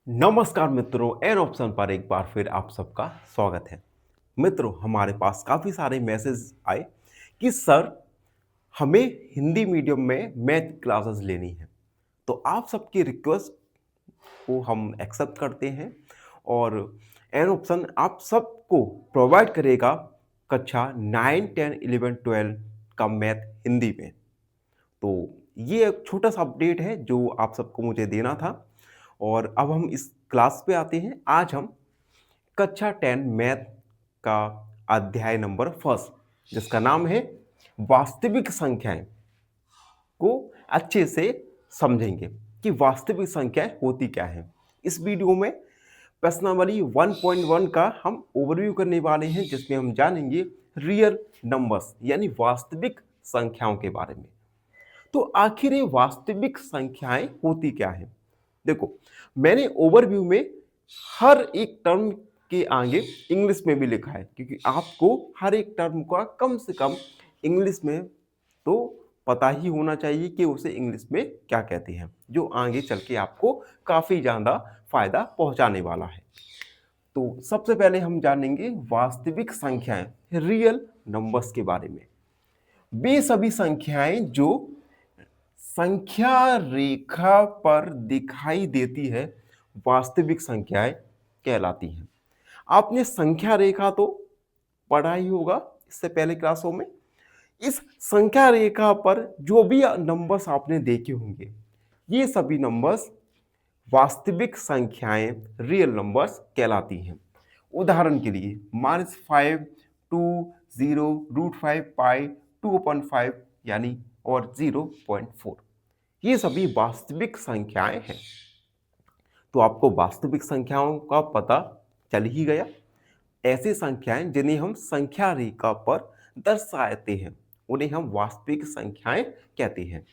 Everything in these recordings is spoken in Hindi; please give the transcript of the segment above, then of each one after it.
नमस्कार मित्रों, एन ऑप्शन पर एक बार फिर आप सबका स्वागत है। मित्रों, हमारे पास काफ़ी सारे मैसेज आए कि सर हमें हिंदी मीडियम में मैथ क्लासेस लेनी है। तो आप सबकी रिक्वेस्ट को हम एक्सेप्ट करते हैं और एन ऑप्शन आप सबको प्रोवाइड करेगा कक्षा 9, 10, 11, 12 का मैथ हिंदी में। तो ये एक छोटा-सा अपडेट है जो आप सबको मुझे देना था और अब हम इस क्लास पे आते हैं। आज हम कक्षा 10 मैथ का अध्याय नंबर फर्स्ट जिसका नाम है वास्तविक संख्याएँ को अच्छे से समझेंगे कि वास्तविक संख्याएँ होती क्या हैं। इस वीडियो में प्रश्नावली 1.1 का हम ओवरव्यू करने वाले हैं जिसमें हम जानेंगे रियल नंबर्स यानी वास्तविक संख्याओं के बारे में। तो आखिर ये वास्तविक संख्याएं होती क्या हैं? देखो, मैंने ओवरव्यू में हर एक टर्म के आगे इंग्लिश में भी लिखा है क्योंकि आपको हर एक टर्म का कम से कम इंग्लिश में तो पता ही होना चाहिए कि उसे इंग्लिश में क्या कहते हैं, जो आगे चल के आपको काफ़ी ज़्यादा फायदा पहुंचाने वाला है। तो सबसे पहले हम जानेंगे वास्तविक संख्याएं, रियल नंबर्स के बारे में। वे सभी संख्याएं जो संख्या रेखा पर दिखाई देती है वास्तविक संख्याएं कहलाती हैं। आपने संख्या रेखा तो पढ़ा ही होगा इससे पहले क्लासों में। इस संख्या रेखा पर जो भी नंबर्स आपने देखे होंगे, ये सभी नंबर्स वास्तविक संख्याएं रियल नंबर्स कहलाती हैं। उदाहरण के लिए -5, 2, 0, √5, पाई, 2/5 यानी और 0.4, ये सभी वास्तविक संख्याएं हैं। तो आपको वास्तविक संख्याओं का पता चल ही गया। ऐसी संख्याएं जिन्हें हम संख्या रेखा पर दर्शाते हैं उन्हें हम वास्तविक संख्याएं कहते हैं।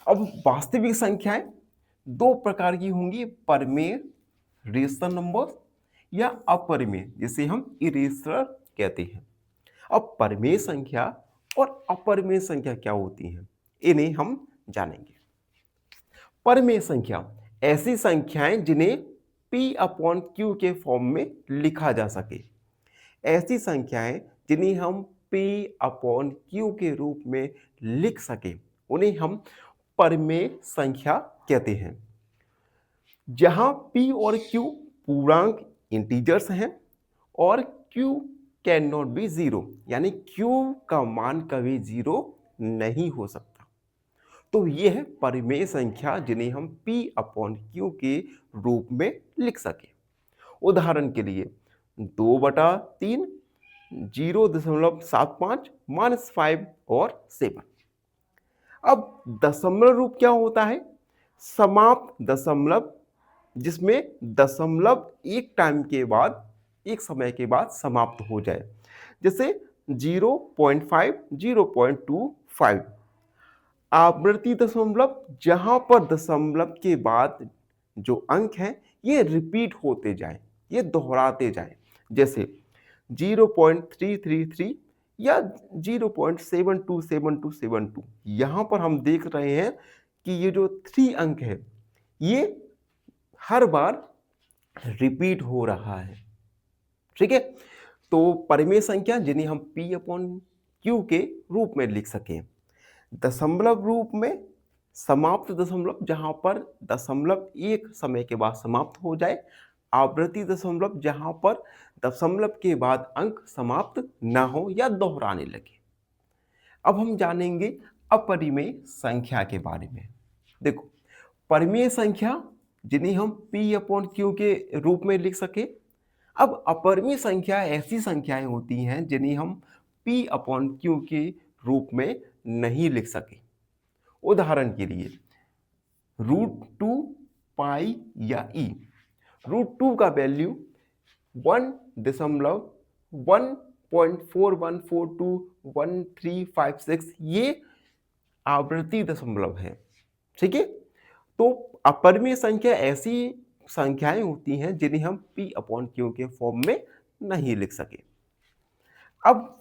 अब वास्तविक संख्याएं दो प्रकार की होंगी, परमेय रेशनल नंबर या अपरिमेय जिसे हम इरेशनल कहते हैं। अब परमेय संख्या और अपरिमेय संख्या क्या होती हैं, इन्हें हम जानेंगे। परमेय संख्या ऐसी संख्याएं जिन्हें P/Q के फॉर्म में लिखा जा सके। ऐसी संख्याएं जिन्हें हम P/Q के रूप में लिख सके उन्हें हम परमेय संख्या कहते हैं। जहां P और Q पूर्णांक इंटीजर्स हैं और Q can not be zero यानी Q का मान कभी जीरो नहीं हो सकता। तो ये है परिमेय संख्या जिन्हें हम P/Q के रूप में लिख सके। उदाहरण के लिए 2/3, 0.75, -5 और 7। अब दशमलव रूप क्या होता है? समाप्त दशमलव, जिसमें दशमलव एक टाइम के बाद, एक समय के बाद समाप्त हो जाए, जैसे 0.5, 0.25। आवृत्ति दशमलव जहां पर दशमलव के बाद जो अंक हैं ये रिपीट होते जाएं, ये दोहराते जाएं, जैसे 0.333 या 0.727272। यहां पर हम देख रहे हैं कि ये जो 3 अंक है ये हर बार रिपीट हो रहा है। ठीक है, तो परिमेय संख्या जिन्हें हम P/Q के रूप में लिख सकें। दशमलव रूप में समाप्त दशमलव जहां पर दशमलव एक समय के बाद समाप्त हो जाए। आवृत्ति दशमलव जहां पर दशमलव के बाद अंक समाप्त ना हो या दोहराने लगे। अब हम जानेंगे अपरिमेय संख्या के बारे में। देखो, परिमेय संख्या जिन्हें हम P/Q के रूप में लिख सके। अब अपरिमेय संख्या ऐसी संख्याएं होती हैं जिन्हें हम P/Q के रूप में नहीं लिख सके। उदाहरण के लिए √2, पाई या ई। √2 का वैल्यू 1.141421356 ये आवृत्ति दशमलव है। ठीक है, तो अपरिमेय संख्या ऐसी संख्याएं होती हैं जिन्हें हम P/Q के फॉर्म में नहीं लिख सके। अब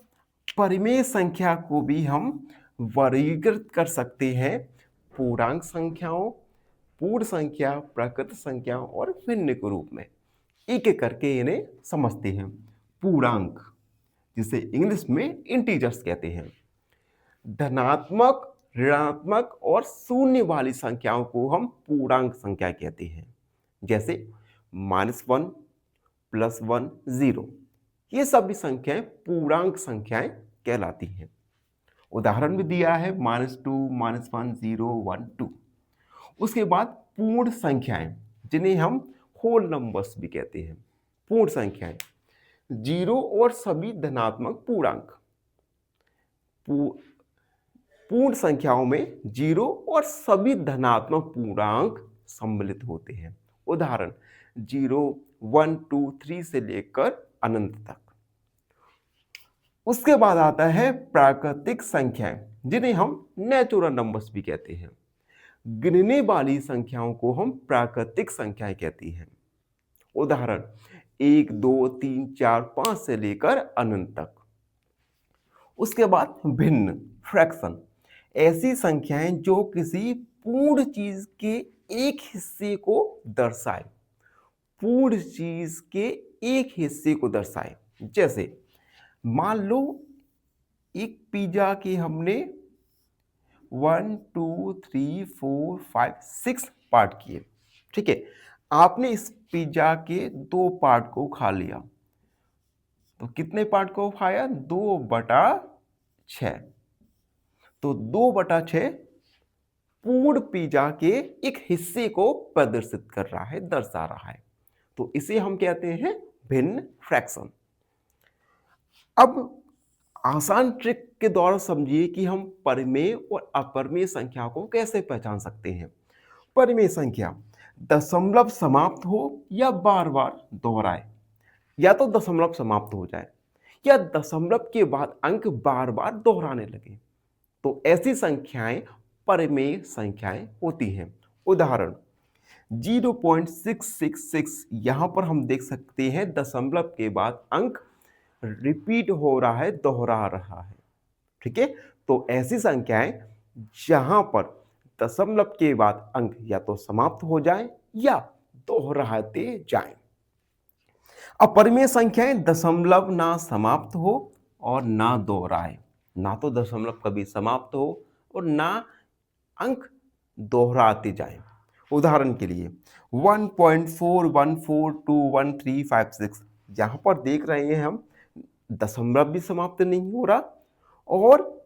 परिमेय संख्या को भी हम वर्गीकृत कर सकते हैं पूर्णांक संख्याओं, पूर्ण संख्या, प्राकृतिक संख्या और भिन्न के रूप में एक एक करके इन्हें समझते हैं। पूर्णांक, जिसे इंग्लिश में इंटीजर्स कहते हैं। धनात्मक, ऋणात्मक और शून्य वाली संख्याओं को हम पूर्णांक संख्या कहते हैं, जैसे -1, +1, 0। ये सभी संख्याएं पूर्णांक संख्याएं कहलाती हैं। उदाहरण भी दिया है -2, -1, 0, 1, 2। उसके बाद पूर्ण संख्याएं, जिन्हें हम होल नंबर्स भी कहते हैं। पूर्ण संख्याएं, 0 और सभी धनात्मक पूर्णांक। पूर्ण संख्याओं में 0 और सभी धनात्मक पूर्णांक सम्मिलित होते हैं। उदाहरण 0, 1, 2, 3 से लेकर अनंत तक। उसके बाद आता है प्राकृतिक संख्याएं, जिन्हें हम नेचुरल नंबर्स भी कहते हैं। गिनने वाली संख्याओं को हम प्राकृतिक संख्याएं कहती हैं। उदाहरण 1, 2, 3, 4, 5 से लेकर अनंत तक। उसके बाद भिन्न, फ्रैक्शन, ऐसी संख्याएं जो किसी पूर्ण चीज के एक हिस्से को दर्शाए। पूर्ण चीज के एक हिस्से को दर्शाए। जैसे मान लो एक पिज्जा के हमने 1, 2, 3, 4, 5, 6 पार्ट किए। ठीक है, आपने इस पिज्जा के 2 पार्ट को खा लिया। तो कितने पार्ट को खाया? 2/6। तो 2/6 पूर्ण पिज्जा के एक हिस्से को प्रदर्शित कर रहा है, दर्शा रहा है। तो इसे हम कहते हैं भिन्न, फ्रैक्शन। अब आसान ट्रिक के द्वारा समझिए कि हम परिमेय और अपरिमेय संख्या को कैसे पहचान सकते हैं। परिमेय संख्या दशमलव समाप्त हो या बार बार दोहराए, या तो दशमलव समाप्त हो जाए या दशमलव के बाद अंक बार बार दोहराने लगे, तो ऐसी संख्याएं परिमेय संख्याएं होती हैं। उदाहरण 0.666, यहां पर हम देख सकते हैं दशमलव के बाद अंक रिपीट हो रहा है, दोहरा रहा है। ठीक है, तो ऐसी संख्याएं जहां पर दशमलव के बाद अंक या तो समाप्त हो जाए या दोहराते जाएं। अपरिमेय संख्याएं दशमलव ना समाप्त हो और ना दोहराए, ना तो दशमलव कभी समाप्त हो और ना अंक दोहराते जाएं। उदाहरण के लिए 1.41421356, यहां पर देख रहे हैं हम दशमलव भी समाप्त नहीं हो रहा और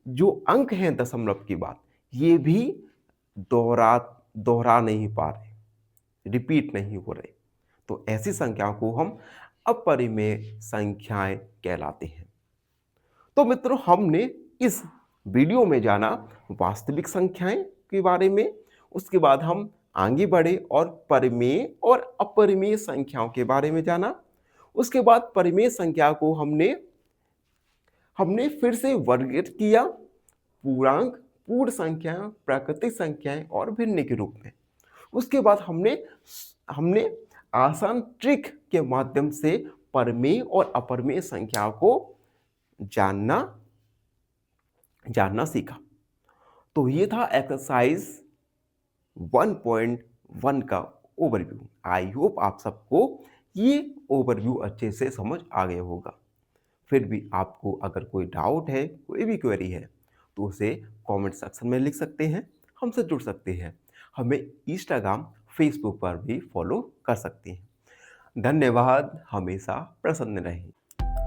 जो अंक हैं दशमलव के बाद ये भी दोहरा नहीं पा रहे, रिपीट नहीं हो रहे। तो ऐसी संख्याओं को हम अपरिमेय संख्याएं कहलाते हैं। तो मित्रों, हमने इस वीडियो में जाना वास्तविक संख्याएं के बारे में। उसके बाद हम आगे बढ़े और परिमेय और अपरिमेय संख्याओं के बारे में जाना। उसके बाद परिमेय संख्या को हमने फिर से वर्गीकृत किया पूर्णांक, पूर्ण संख्याएं, प्राकृतिक संख्याएं और भिन्न के रूप में। उसके बाद हमने आसान ट्रिक के माध्यम से परिमेय और अपरिमेय संख्याओं को जानना सीखा। तो ये था एक्सरसाइज 1.1 का ओवरव्यू। आई होप आप सबको ये ओवरव्यू अच्छे से समझ आ गया होगा। फिर भी आपको अगर कोई डाउट है, कोई भी क्वेरी है, तो उसे कमेंट सेक्शन में लिख सकते हैं, हमसे जुड़ सकते हैं। हमें इंस्टाग्राम, फेसबुक पर भी फॉलो कर सकते हैं। धन्यवाद, हमेशा प्रसन्न रहें।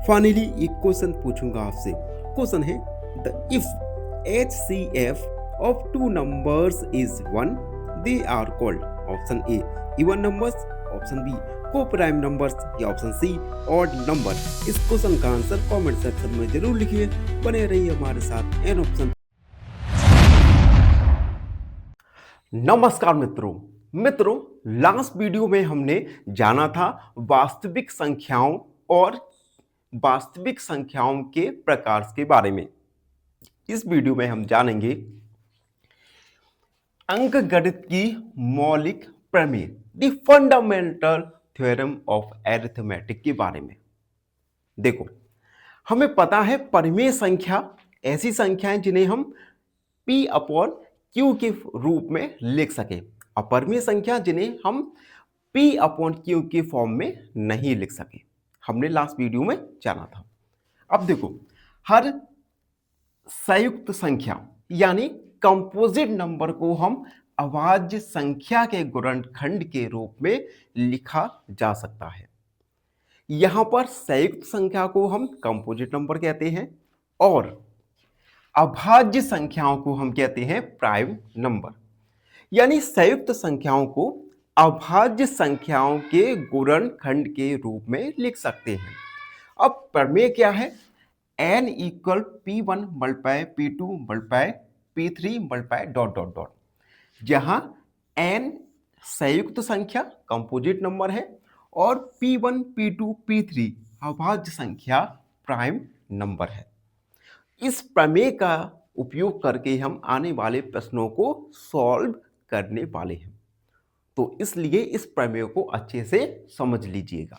फाइनली एक क्वेश्चन पूछूंगा आपसे। क्वेश्चन है if HCF of two numbers is 1, they are called option A even numbers, option B coprime numbers या ऑप्शन सी ऑड नंबर। इस क्वेश्चन का आंसर कमेंट सेक्शन में जरूर लिखिए। बने रहिए हमारे साथ एन ऑप्शन। नमस्कार मित्रों, लास्ट वीडियो में हमने जाना था वास्तविक संख्याओं और वास्तविक संख्याओं के प्रकार के बारे में। इस वीडियो में हम जानेंगे अंकगणित की मौलिक प्रमेय, the fundamental theorem of arithmetic के बारे में। देखो, हमें पता है परिमेय संख्या ऐसी संख्याएं जिन्हें हम P/Q के रूप में लिख सके। अपरिमेय संख्या जिन्हें हम p अपॉन क्यू के फॉर्म में नहीं लिख सके, हमने लास्ट वीडियो में जाना था। अब देखो, हर संयुक्त संख्या यानी कंपोजिट नंबर को हम अभाज्य संख्या के गुणनखंड के रूप में लिखा जा सकता है। यहां पर संयुक्त संख्या को हम कंपोजिट नंबर कहते हैं और अभाज्य संख्याओं को हम कहते हैं प्राइम नंबर। यानी संयुक्त संख्याओं को अभाज्य संख्याओं के गुणनखंड के रूप में लिख सकते हैं। अब प्रमेय क्या है? n equal P1 multiply P2 multiply P3 multiply dot dot dot, जहां n संयुक्त संख्या कंपोजिट नंबर है और P1 P2 P3 अभाज्य संख्या प्राइम नंबर है। इस प्रमेय का उपयोग करके हम आने वाले प्रश्नों को सॉल्व करने वाले हैं, तो इसलिए इस प्रमेय को अच्छे से समझ लीजिएगा।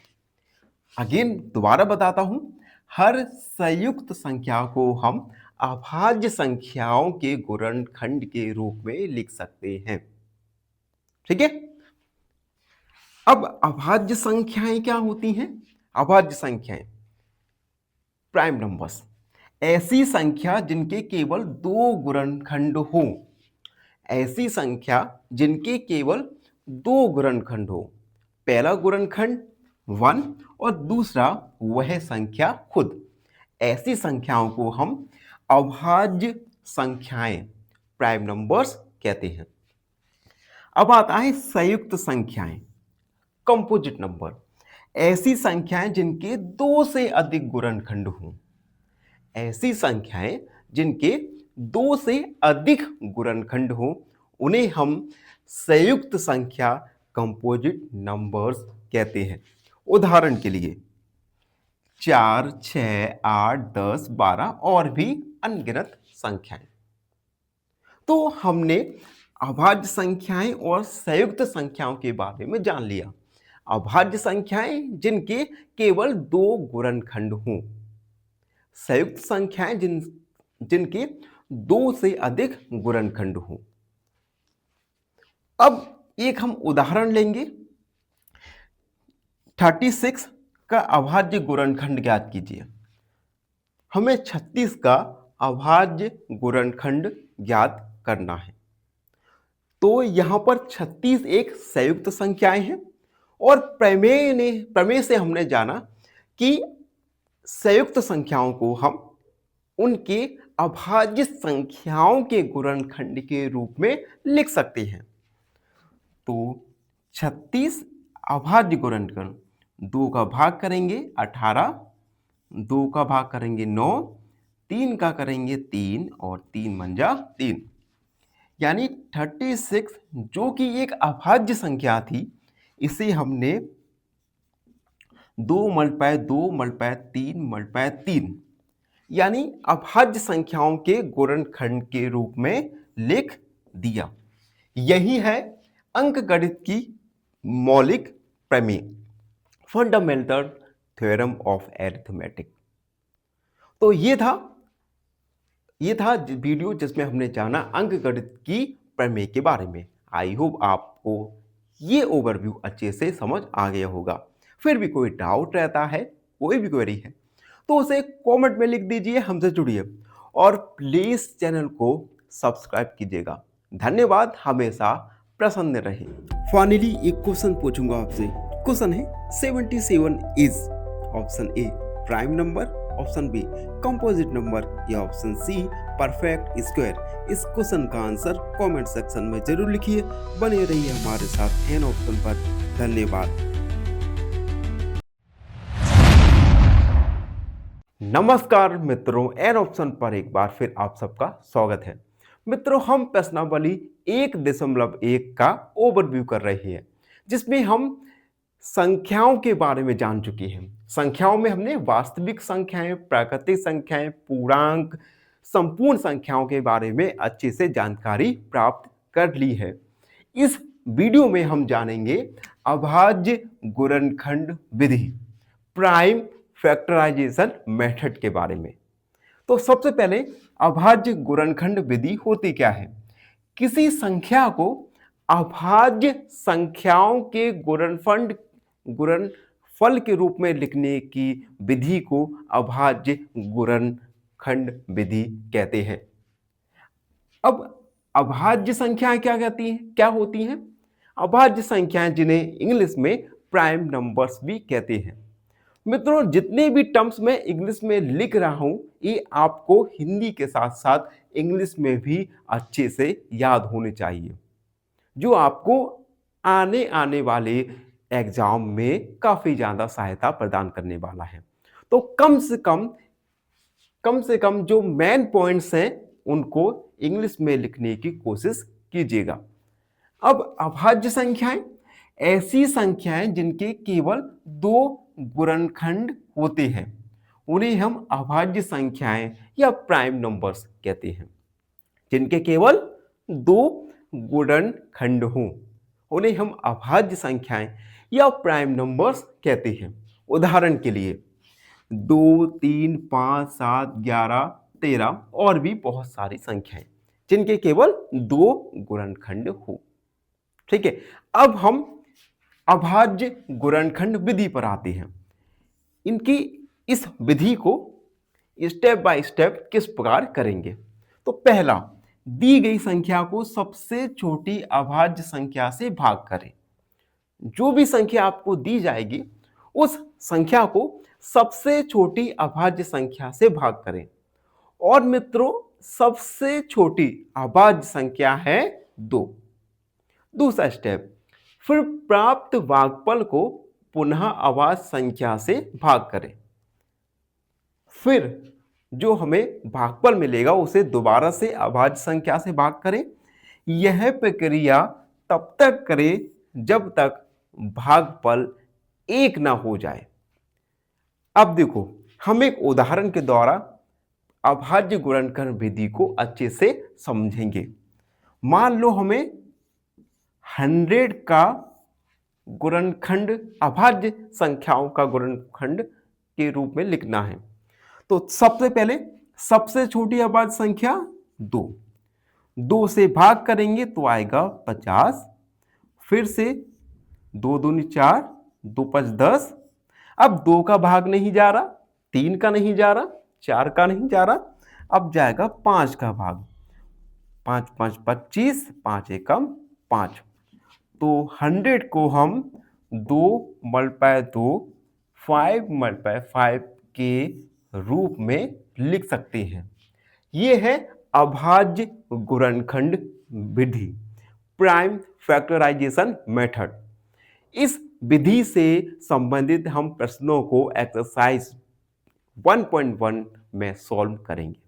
अगेन दोबारा बताता हूं, हर संयुक्त संख्या को हम अभाज्य संख्याओं के गुणनखंड के रूप में लिख सकते हैं। ठीक है। अब अभाज्य संख्याएं क्या होती हैं? अभाज्य संख्याएं प्राइम नंबर्स, ऐसी संख्या जिनके केवल दो गुणनखंड हो। ऐसी संख्या जिनके केवल दो गुणनखंड हो, पहला गुणनखंड 1 और दूसरा वह संख्या खुद। ऐसी संख्याओं को हम अभाज्य संख्याएं प्राइम नंबर्स कहते हैं। अब आता है संयुक्त संख्याएं कंपोजिट नंबर, ऐसी संख्याएं जिनके दो से अधिक गुणनखंड हों। ऐसी संख्याएं जिनके दो से अधिक गुणनखंड हो, उन्हें हम संयुक्त संख्या कंपोजिट नंबर्स कहते हैं। उदाहरण के लिए 4, 6, 8, 10, 12 और भी अनगिनत संख्याएं। तो हमने अभाज्य संख्याएं और संयुक्त संख्याओं के बारे में जान लिया। अभाज्य संख्याएं जिनके केवल दो गुणनखंड हों, संयुक्त संख्याएं जिनके दो से अधिक गुणनखंड हों। अब एक हम उदाहरण लेंगे। 36 का अभाज्य गुणनखंड ज्ञात कीजिए। हमें 36 का अभाज्य गुणनखंड ज्ञात करना है। तो यहां पर 36 एक संयुक्त संख्याएं हैं और प्रमेय से हमने जाना कि संयुक्त संख्याओं को हम उनके अभाज्य संख्याओं के गुणनखंड के रूप में लिख सकते हैं। तो 36 अभाज्य गुणनखंड, 2 का भाग करेंगे 18, 2 का भाग करेंगे 9, 3 का करेंगे 3 और 3 मंजा 3, यानी 36 जो कि एक अभाज्य संख्या थी, इसे हमने 2 मल्टीप्लाई 2 मल्टीप्लाई 3 मल्टीप्लाई 3 यानी अभाज्य संख्याओं के गुणनखंड के रूप में लिख दिया। यही है अंकगणित की मौलिक प्रमेय, फंडामेंटल थ्योरम ऑफ अरिथमेटिक। तो ये था वीडियो जिसमें हमने जाना अंकगणित की प्रमेय के बारे में। आई होप आपको ये ओवरव्यू अच्छे से समझ आ गया होगा। फिर भी कोई डाउट रहता है, कोई भी क्वेरी है, तो उसे कमेंट में लिख दीजिए, हमसे जुड़िए और प्लीज चैनल को सब्सक्राइब कीजिएगा। धन्यवाद, हमेशा प्रसन्न रहे। फाइनली एक क्वेश्चन पूछूंगा आपसे। क्वेश्चन है 77 is option A prime number, option B composite number या ऑप्शन सी परफेक्ट स्क्वायर। इस क्वेश्चन का आंसर कमेंट सेक्शन में जरूर लिखिए। बने रहिए हमारे साथ एन ऑप्शन पर। धन्यवाद। नमस्कार मित्रों, एन ऑप्शन पर एक बार फिर आप सबका स्वागत है। मित्रों, हम प्रश्नावली 1.1 का ओवरव्यू कर रहे हैं, जिसमें हम संख्याओं के बारे में जान चुके हैं। संख्याओं में हमने वास्तविक संख्याएं, प्राकृतिक संख्याएं, पूर्णांक, संपूर्ण संख्याओं के बारे में अच्छे से जानकारी प्राप्त कर ली है। इस वीडियो में हम जानेंगे अभाज्य गुणनखंड विधि, प्राइम फैक्टराइजेशन मेथड के बारे में। तो सबसे पहले अभाज्य गुणनखंड विधि होती क्या है? किसी संख्या को अभाज्य संख्याओं के गुणनफल के रूप में लिखने की विधि को अभाज्य गुणनखंड विधि कहते हैं। अब अभाज्य संख्याएं क्या होती हैं? अभाज्य संख्याएं जिन्हें इंग्लिश में प्राइम नंबर्स भी कहते हैं। मित्रों, जितने भी टर्म्स मैं इंग्लिश में लिख रहा हूं, ये आपको हिंदी के साथ साथ इंग्लिश में भी अच्छे से याद होने चाहिए, जो आपको आने वाले एग्जाम में काफी ज्यादा सहायता प्रदान करने वाला है। तो कम से कम जो मेन पॉइंट्स हैं उनको इंग्लिश में लिखने की कोशिश कीजिएगा। अब अभाज्य संख्याएं ऐसी संख्याएं जिनके केवल दो गुणनखंड होते हैं, उन्हें हम अभाज्य संख्याएं या प्राइम नंबर्स कहते हैं। जिनके केवल दो गुणनखंड हों, उन्हें हम अभाज्य संख्याएं या प्राइम नंबर्स कहते हैं। उदाहरण के लिए 2, 3, 5, 7, 11, 13 और भी बहुत सारी संख्याएं जिनके केवल दो गुणनखंड हो। ठीक है, अब हम अभाज्य गुणनखंड विधि पर आते हैं। इनकी इस विधि को स्टेप बाय स्टेप किस प्रकार करेंगे? तो पहला, दी गई संख्या को सबसे छोटी अभाज्य संख्या से भाग करें। जो भी संख्या आपको दी जाएगी उस संख्या को सबसे छोटी अभाज्य संख्या से भाग करें। और मित्रों, सबसे छोटी अभाज्य संख्या है 2। दूसरा स्टेप, फिर प्राप्त भागफल को पुनः अभाज्य संख्या से भाग करें। फिर जो हमें भागफल मिलेगा उसे दोबारा से अभाज्य संख्या से भाग करें। यह प्रक्रिया तब तक करें जब तक भागफल 1 ना हो जाए। अब देखो, हम एक उदाहरण के द्वारा अभाज्य गुणनखंड विधि को अच्छे से समझेंगे। मान लो हमें 100 का गुणनखंड अभाज्य संख्याओं का गुणनखंड के रूप में लिखना है। तो सबसे पहले सबसे छोटी अभाज्य संख्या 2 से भाग करेंगे तो आएगा 50। फिर से 2 दूनी 4, 2 5 10। अब 2 का भाग नहीं जा रहा, 3 का नहीं जा रहा, 4 का नहीं जा रहा, अब जाएगा 5 का भाग। 5 5 25, 5 एकम 5। तो 100 को हम 2 × 2 5 × 5 के रूप में लिख सकते हैं। यह है अभाज्य गुणनखंड विधि, प्राइम फैक्टराइजेशन मेथड। इस विधि से संबंधित हम प्रश्नों को एक्सरसाइज 1.1 में सॉल्व करेंगे।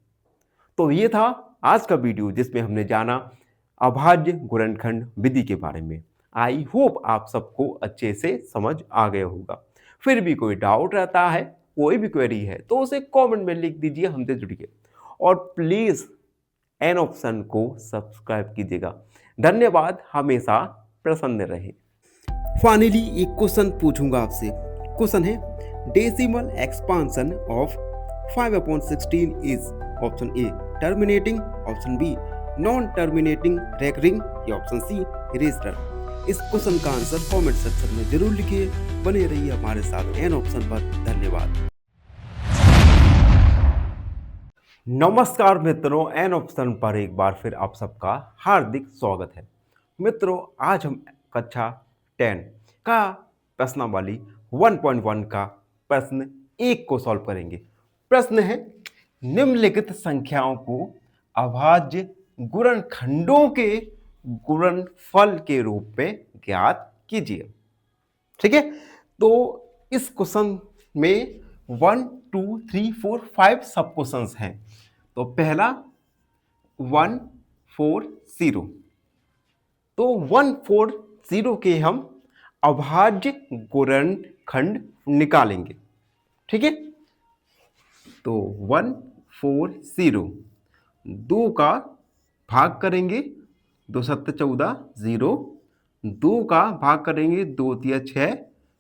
तो ये था आज का वीडियो जिसमें हमने जाना अभाज्य गुणनखंड विधि के बारे में। आई होप आप सबको अच्छे से समझ आ गया होगा। फिर भी कोई डाउट रहता है, कोई भी क्वेरी है तो उसे कमेंट में लिख दीजिए, हमसे जुड़िए और प्लीज एन ऑप्शन को सब्सक्राइब कीजिएगा। धन्यवाद, हमेशा प्रसन्न रहे। फाइनली एक क्वेश्चन पूछूंगा आपसे। क्वेश्चन है, decimal expansion of 5/16 is option A terminating, option B non terminating recurring या ऑप्शन सी रेस्टर। इस क्वेश्चन का आंसर कमेंट सेक्शन में जरूर लिखिए। बने रहिए हमारे साथ एन ऑप्शन पर। धन्यवाद। नमस्कार मित्रों, एन ऑप्शन पर एक बार फिर आप सबका हार्दिक स्वागत है। मित्रों, आज हम कक्षा 10 का प्रश्नावली 1.1 का प्रश्न 1 को सॉल्व करेंगे। प्रश्न है, निम्नलिखित संख्याओं को अभाज्य गुणनखंडों के गुणनफल के रूप में ज्ञात कीजिए। ठीक है, तो इस क्वेश्चन में 1 2 3 4 5 सब क्वेश्चंस हैं। तो पहला 140, तो 140 के हम अभाज्य गुणनखंड निकालेंगे। ठीक है, तो 140 2 का भाग करेंगे, 2 7 14 0। 2 का भाग करेंगे, 2 3 6,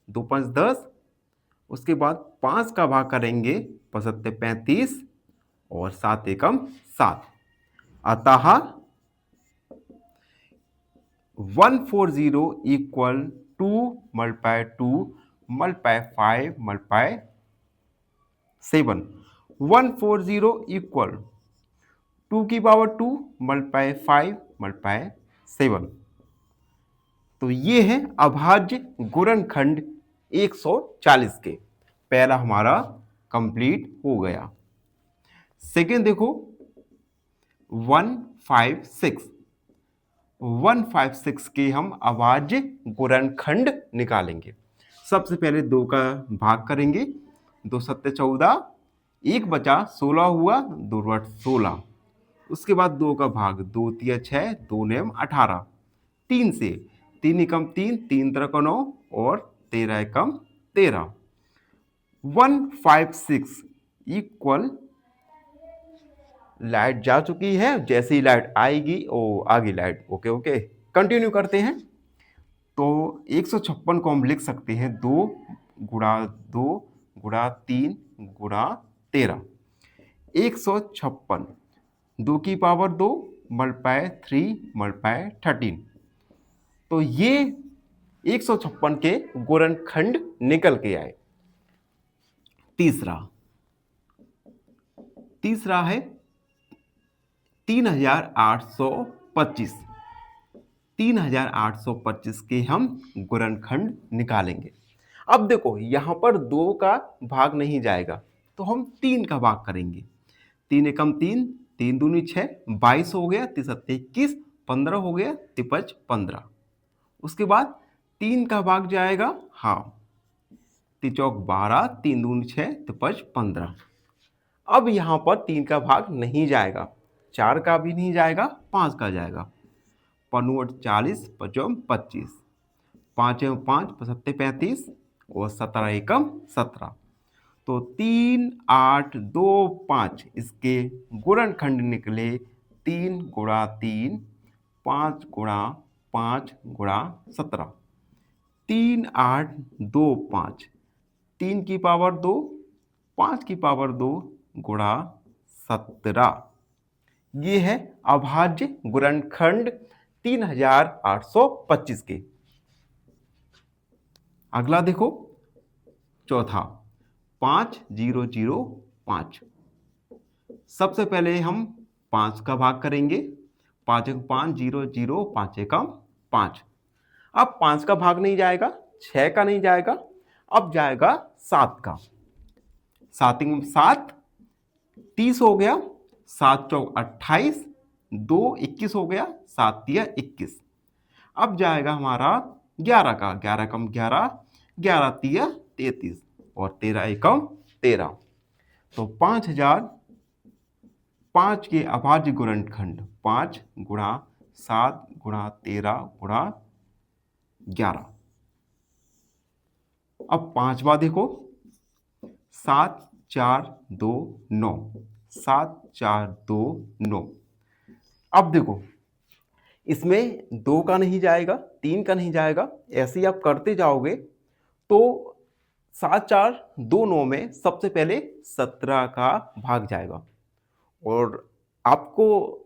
2 5 10। उसके बाद 5 का भाग करेंगे, 5 7 35 और 7 एकम 7। अतः 140 equal 2 multiply 2 multiply 5 multiply 7। 140 equal 2 की पावर 2 मल्टीप्लाई 5 मल्टीप्लाई 7। तो ये है अभाज्य गुणनखंड 140 के। पहला हमारा कंप्लीट हो गया। सेकेंड देखो 156। 156 के हम अभाज्य गुणनखंड निकालेंगे। सबसे पहले 2 का भाग करेंगे। 2 सत्ते 14, 1 बचा 16 हुआ, 2 बट 16। उसके बाद 2 का भाग, 2 तिया 6, 2 नेम 18। 3 से 3 एकम 3, 3 तरह 9 और 13 एकम 13। 156 इक्वल, लाइट जा चुकी है, जैसे ही लाइट आएगी ओ आगे लाइट। ओके ओके, कंटिन्यू करते हैं। तो 156 को हम लिख सकते हैं 2 गुणा 2 गुणा 3 गुणा 13। 156 2 की पावर 2 मल्टीप्लाई 3 मल्टीप्लाई 13। तो ये 156 के गुणनखंड निकल के आए। तीसरा है 3825। 3825 के हम गुणनखंड निकालेंगे। अब देखो यहां पर 2 का भाग नहीं जाएगा, तो हम 3 का भाग करेंगे। 3 एकम 3, 3 दूनी 6, 22 हो गया, 3 सत्ते 21, 15 हो गया, 53 15। उसके बाद 3 का भाग जाएगा, हाँ, 3 चौक 12, 3 दूनी 6, 53 15। अब यहां पर 3 का भाग नहीं जाएगा, 4 का भी नहीं जाएगा, 5 का जाएगा। 5 40, 5 25, 5 5 सत्ते 35 और 17 एकम 17। तो 3 8 2 5 इसके गुणनखंड निकले 3 गुणा 3, 5 गुणा 5 गुणा 17। 3 8 2 5, 3 की पावर 2, 5 की पावर 2 गुणा 17। ये है अभाज्य गुणनखंड 3825 के। अगला देखो चौथा 5005। सबसे पहले हम 5 का भाग करेंगे। 5 एक 5 0 0, 5 एकम 5। अब 5 का भाग नहीं जाएगा, 6 का नहीं जाएगा, अब जाएगा 7 का। 7 एकम 7, 30 हो गया, 7 चौक 28, 2 21 हो गया, 7 तिया 21। अब जाएगा हमारा 11 का। 11 कम 11, 11 तिया 33 और 13 एकम 13। तो 5005 के अभाज्य गुणनखंड 5 गुणा 7 गुणा 13 गुणा 11। अब पांचवा देखो 7 4 2 9, 7 4 2 9। अब देखो इसमें 2 का नहीं जाएगा, 3 का नहीं जाएगा, ऐसे ही आप करते जाओगे तो 7 4 2 9 में सबसे पहले 17 का भाग जाएगा। और आपको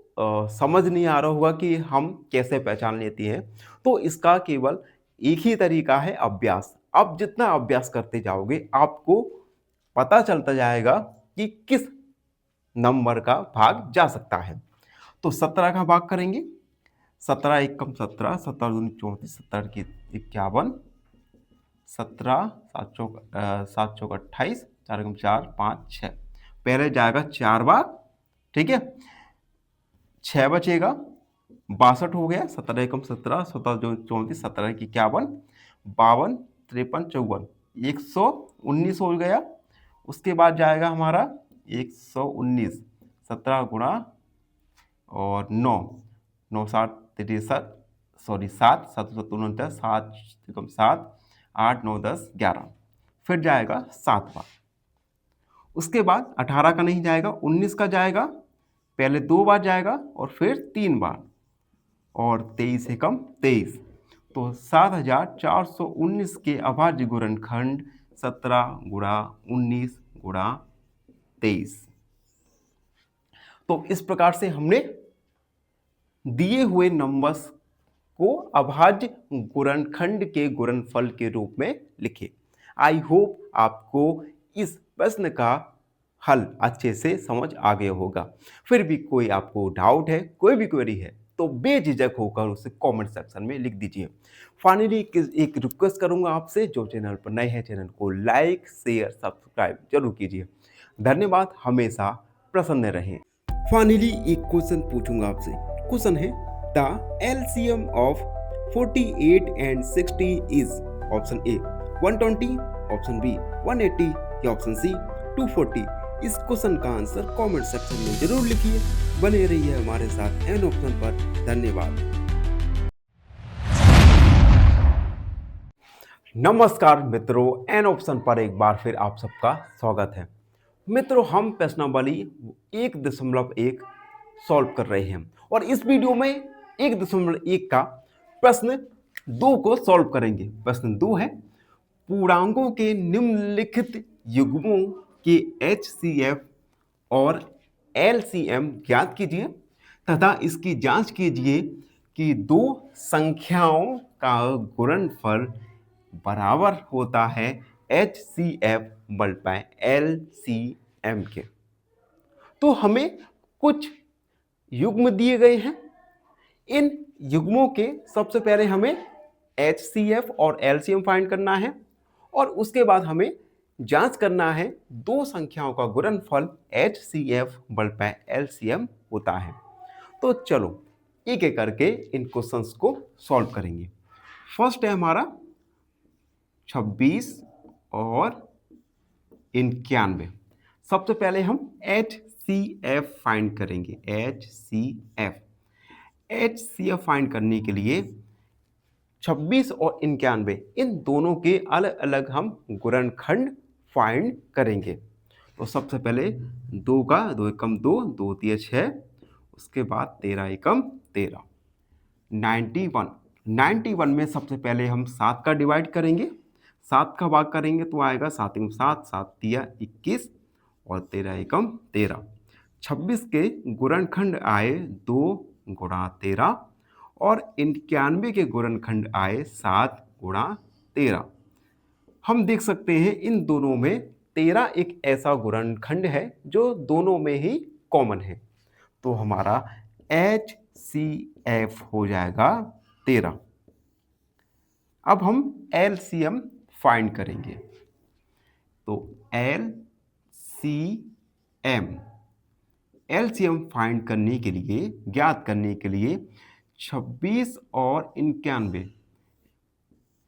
समझ नहीं आ रहा होगा कि हम कैसे पहचान लेती हैं, तो इसका केवल एक ही तरीका है, अभ्यास। आप जितना अभ्यास करते जाओगे आपको पता चलता जाएगा कि किस नंबर का भाग जा सकता है। तो 17 का भाग करेंगे। 17 एकम 17, 17 दूनी 34, 17 की 51, 17 7 चौक 28, 4 एकम 4 5 6। पहले जाएगा 4 बार, ठीक है, 6 बचेगा, 62 हो गया, 17 एकम 17, 17 जो 34, 17 की 51, 52 53 54, 119 हो गया। उसके बाद जाएगा हमारा 119, 17 गुणा और 9, 9 7 63, सॉरी 7 7 7 7 एकम 7, 8 9 10 11। फिर जाएगा 7 बार। उसके बाद 18 का नहीं जाएगा, 19 का जाएगा, पहले 2 बार जाएगा और फिर 3 बार, और 23 एकम 23। तो 7419 के अभाज्य गुणनखंड 17 गुणा 19 गुणा 23। तो इस प्रकार से हमने दिए हुए नंबर्स को अभाज्य गुणनखंड के गुणनफल के रूप में लिखें। आई होप आपको इस प्रश्न का हल अच्छे से समझ आ गया होगा। फिर भी कोई आपको डाउट है, कोई भी क्वेरी है, तो बेझिझक होकर उसे कमेंट सेक्शन में लिख दीजिए। फाइनली एक रिक्वेस्ट करूंगा आपसे, जो चैनल पर नए हैं चैनल को लाइक शेयर सब्सक्राइब जरूर कीजिए। धन्यवाद, हमेशा प्रसन्न रहें। फाइनली एक क्वेश्चन पूछूंगा आपसे। क्वेश्चन है the LCM of 48 and 60 is option A 120, option B 180 या ऑप्शन सी 240। इस क्वेश्चन का आंसर कमेंट सेक्शन में जरूर लिखिए। बने रहिए हमारे साथ एन ऑप्शन पर। धन्यवाद। नमस्कार मित्रों, एन ऑप्शन पर एक बार फिर आप सबका स्वागत है। मित्रों, हम प्रश्नावली 1.1 सॉल्व कर रहे हैं और इस वीडियो में 1.1 का प्रश्न 2 को सॉल्व करेंगे। प्रश्न 2 है, पूर्णांकों के निम्नलिखित युग्मों के HCF और LCM ज्ञात कीजिए तथा इसकी जांच कीजिए कि दो संख्याओं का गुणनफल बराबर होता है HCF × LCM के। तो हमें कुछ युग्म दिए गए हैं। इन युग्मों के सबसे पहले हमें HCF और LCM फाइंड करना है और उसके बाद हमें जांच करना है दो संख्याओं का गुणनफल HCF × LCM होता है। तो चलो एक एक करके इन क्वेश्चंस को सॉल्व करेंगे। फर्स्ट है हमारा 26 और 91। सबसे पहले हम HCF फाइंड करेंगे। HCF फाइंड करने के लिए 26 और 91 इन दोनों के अलग अलग हम गुणनखंड फाइंड करेंगे। तो सबसे पहले 2 का 2 एकम 2, 2 तिया 6, उसके बाद 13 एकम 13। 91 में सबसे पहले हम 7 का डिवाइड करेंगे। 7 का भाग करेंगे तो आएगा 7 एकम 7, 7 तिया 21 और 13 एकम 13। 26 के गुणनखंड आए 2 × 13 और 91 के गुणनखंड आए 7 × 13। हम देख सकते हैं इन दोनों में 13 एक ऐसा गुणनखंड है जो दोनों में ही कॉमन है। तो हमारा HCF हो जाएगा 13। अब हम LCM फाइंड करेंगे। तो LCM फाइंड करने के लिए, ज्ञात करने के लिए 26 और 91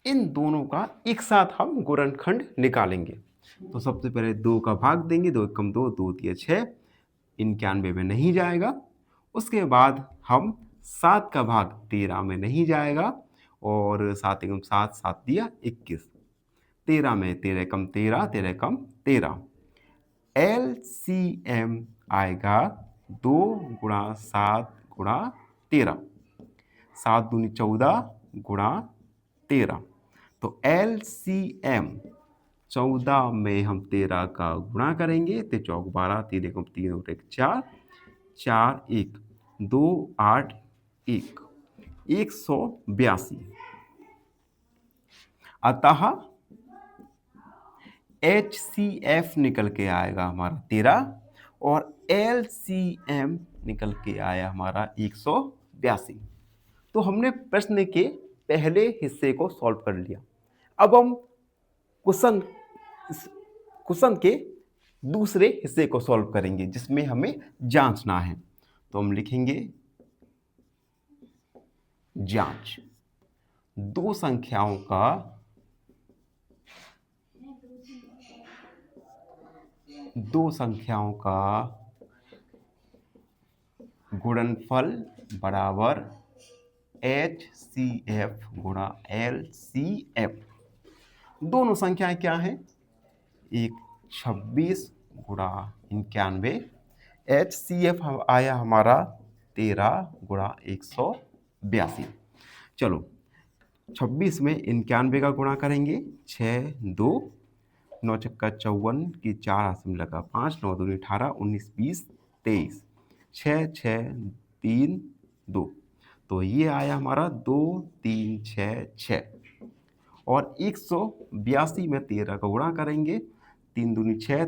इन दोनों का एक साथ हम गुणनखंड निकालेंगे। तो सबसे पहले 2 का भाग देंगे। 2 एकम 2, 2 तिया 6, 91 में नहीं जाएगा। उसके बाद हम 7 का भाग 13 में नहीं जाएगा और 7 एकम 7, 7 तिया 21। 13 में 13 एकम 13, 13 एकम 13। LCM आएगा 2 × 7 × 13, 7 दूनी 14 × 13। तो LCM 14 में हम 13 का गुणा करेंगे तो 4 12, 3 एकम 3 और 1 4, 4 1 2 8 1, 182। अतः HCF निकल के आएगा हमारा 13 और LCM निकल के आया हमारा 182। तो हमने प्रश्न के पहले हिस्से को सॉल्व कर लिया। अब हम क्वेश्चन के दूसरे हिस्से को सॉल्व करेंगे जिसमें हमें जांचना है। तो हम लिखेंगे जांच दो संख्याओं का गुणनफल बराबर HCF × LCM। दोनों संख्याएं क्या हैं? एक 26 × 91, HCF आया हमारा 13 × 182। चलो 26 में 91 का गुणा करेंगे। 6 2 9 छक्का 54 की 4 हाथ में लगा 5, 9 दूनी 18, 19 20 23, 6 6 3 2। तो ये आया हमारा 2 3 6 6 और 182 में 13 का गुणा करेंगे। 3 दूनी 6,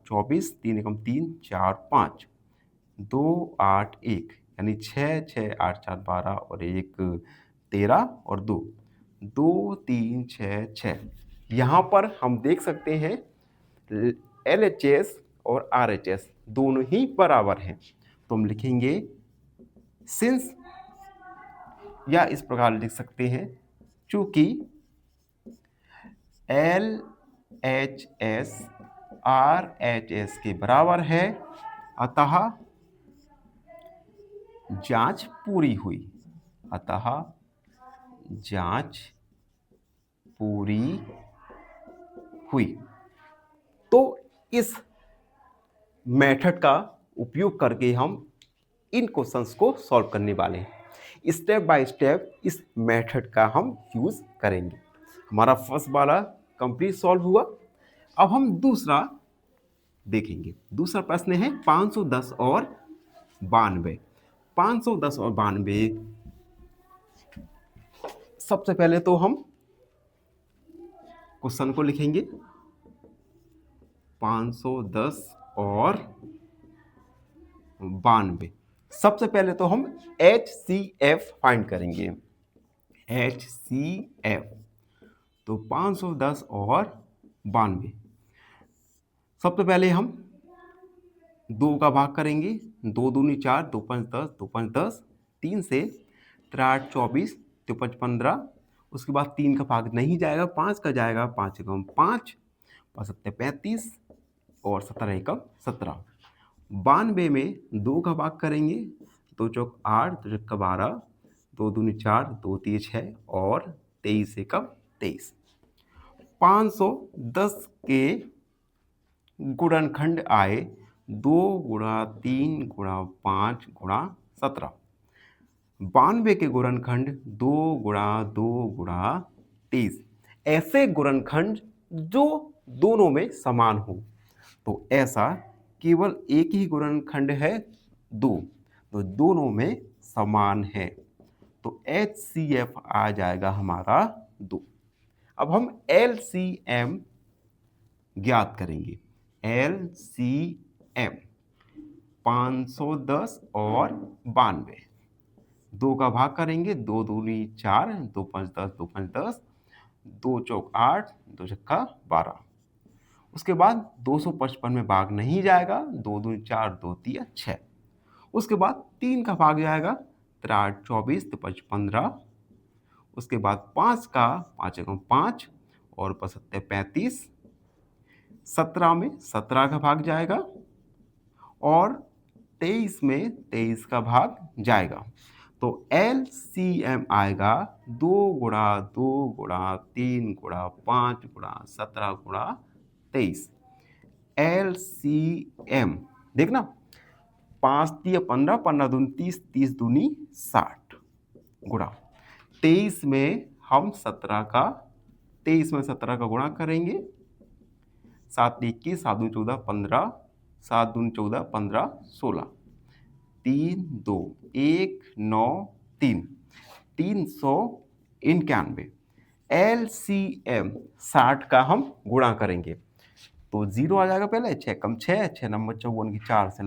24, 3 एकम 3, 4 5, 2 8 1 यानी 6 6 8 4 12 और 1 13 और 2 2 3 6 6। यहाँ पर हम देख सकते हैं LHS और RHS दोनों ही बराबर हैं, तो हम लिखेंगे सिंस, या इस प्रकार लिख सकते हैं चूंकि LHS RHS के बराबर है, अतः जांच पूरी हुई। अतः जांच पूरी हुई। तो इस मेथड का उपयोग करके हम इन क्वेश्चंस को सॉल्व करने वाले हैं। स्टेप बाय स्टेप इस मेथड का हम यूज करेंगे। हमारा फर्स्ट वाला कंप्लीट सॉल्व हुआ। अब हम दूसरा देखेंगे। दूसरा प्रश्न है 510 और 92। 510 और 92, सबसे पहले तो हम क्वेश्चन को लिखेंगे। 510 और 92, सबसे पहले तो हम HCF फाइंड करेंगे। HCF, तो 510 और 92, सबसे पहले हम 2 का भाग करेंगे। 2 दूनी 4, 2 5 10, 2 5 10, 3 से 3 8 24, 2 5 15, उसके बाद 3 का भाग नहीं जाएगा, 5 का जाएगा। 5 एकम 5, 5 सत्ते 35 और 17 एकम 17। 92 में 2 का भाग करेंगे। 2 चौक 8, 2 चौका 12, 2 दूनी 4, 2 तीय 6 और 23 एकम 23। 510 के गुणनखंड आए 2 गुणा 3 गुणा 5 गुणा 17। 92 के गुणनखंड 2 गुणा 2 गुणा 23। ऐसे गुणनखंड जो दोनों में समान हो, तो ऐसा केवल एक ही गुणनखंड है 2, तो दोनों में समान है, तो HCF आ जाएगा हमारा 2। अब हम LCM ज्ञात करेंगे। LCM 510 और 92, 2 का भाग करेंगे। 2 दूनी 4, 2 5 10, 2 5 10, 2 चौक 8, 2 छक्का 12। उसके बाद 255 में भाग नहीं जाएगा। 2 दूनी 4, 2 तिया 6। उसके बाद 3 का भाग जाएगा। 3 8 24, 2 5 15। उसके बाद 5 का 5 एकम 5 और 5 सत्ते 35। 17 में 17 का भाग जाएगा और 23 में 23 का भाग जाएगा, तो LCM आएगा 2 गुणा 2 गुणा 3 गुणा 5 गुणा 17 गुणा 23। LCM देखना, 5 तिया 15, 15 दूनी 30, 30 दूनी 60 गुणा 23 में हम 23 में 17 का गुणा करेंगे। 7 21, 7 दूनी 14, 15, 7 दूनी 14, 15 16, 3 2 1 9 3, 391। LCM 60 का हम गुणा करेंगे, तो 0 आ जाएगा पहले। 6 कम 6, 6 नंबर 54 की 4 से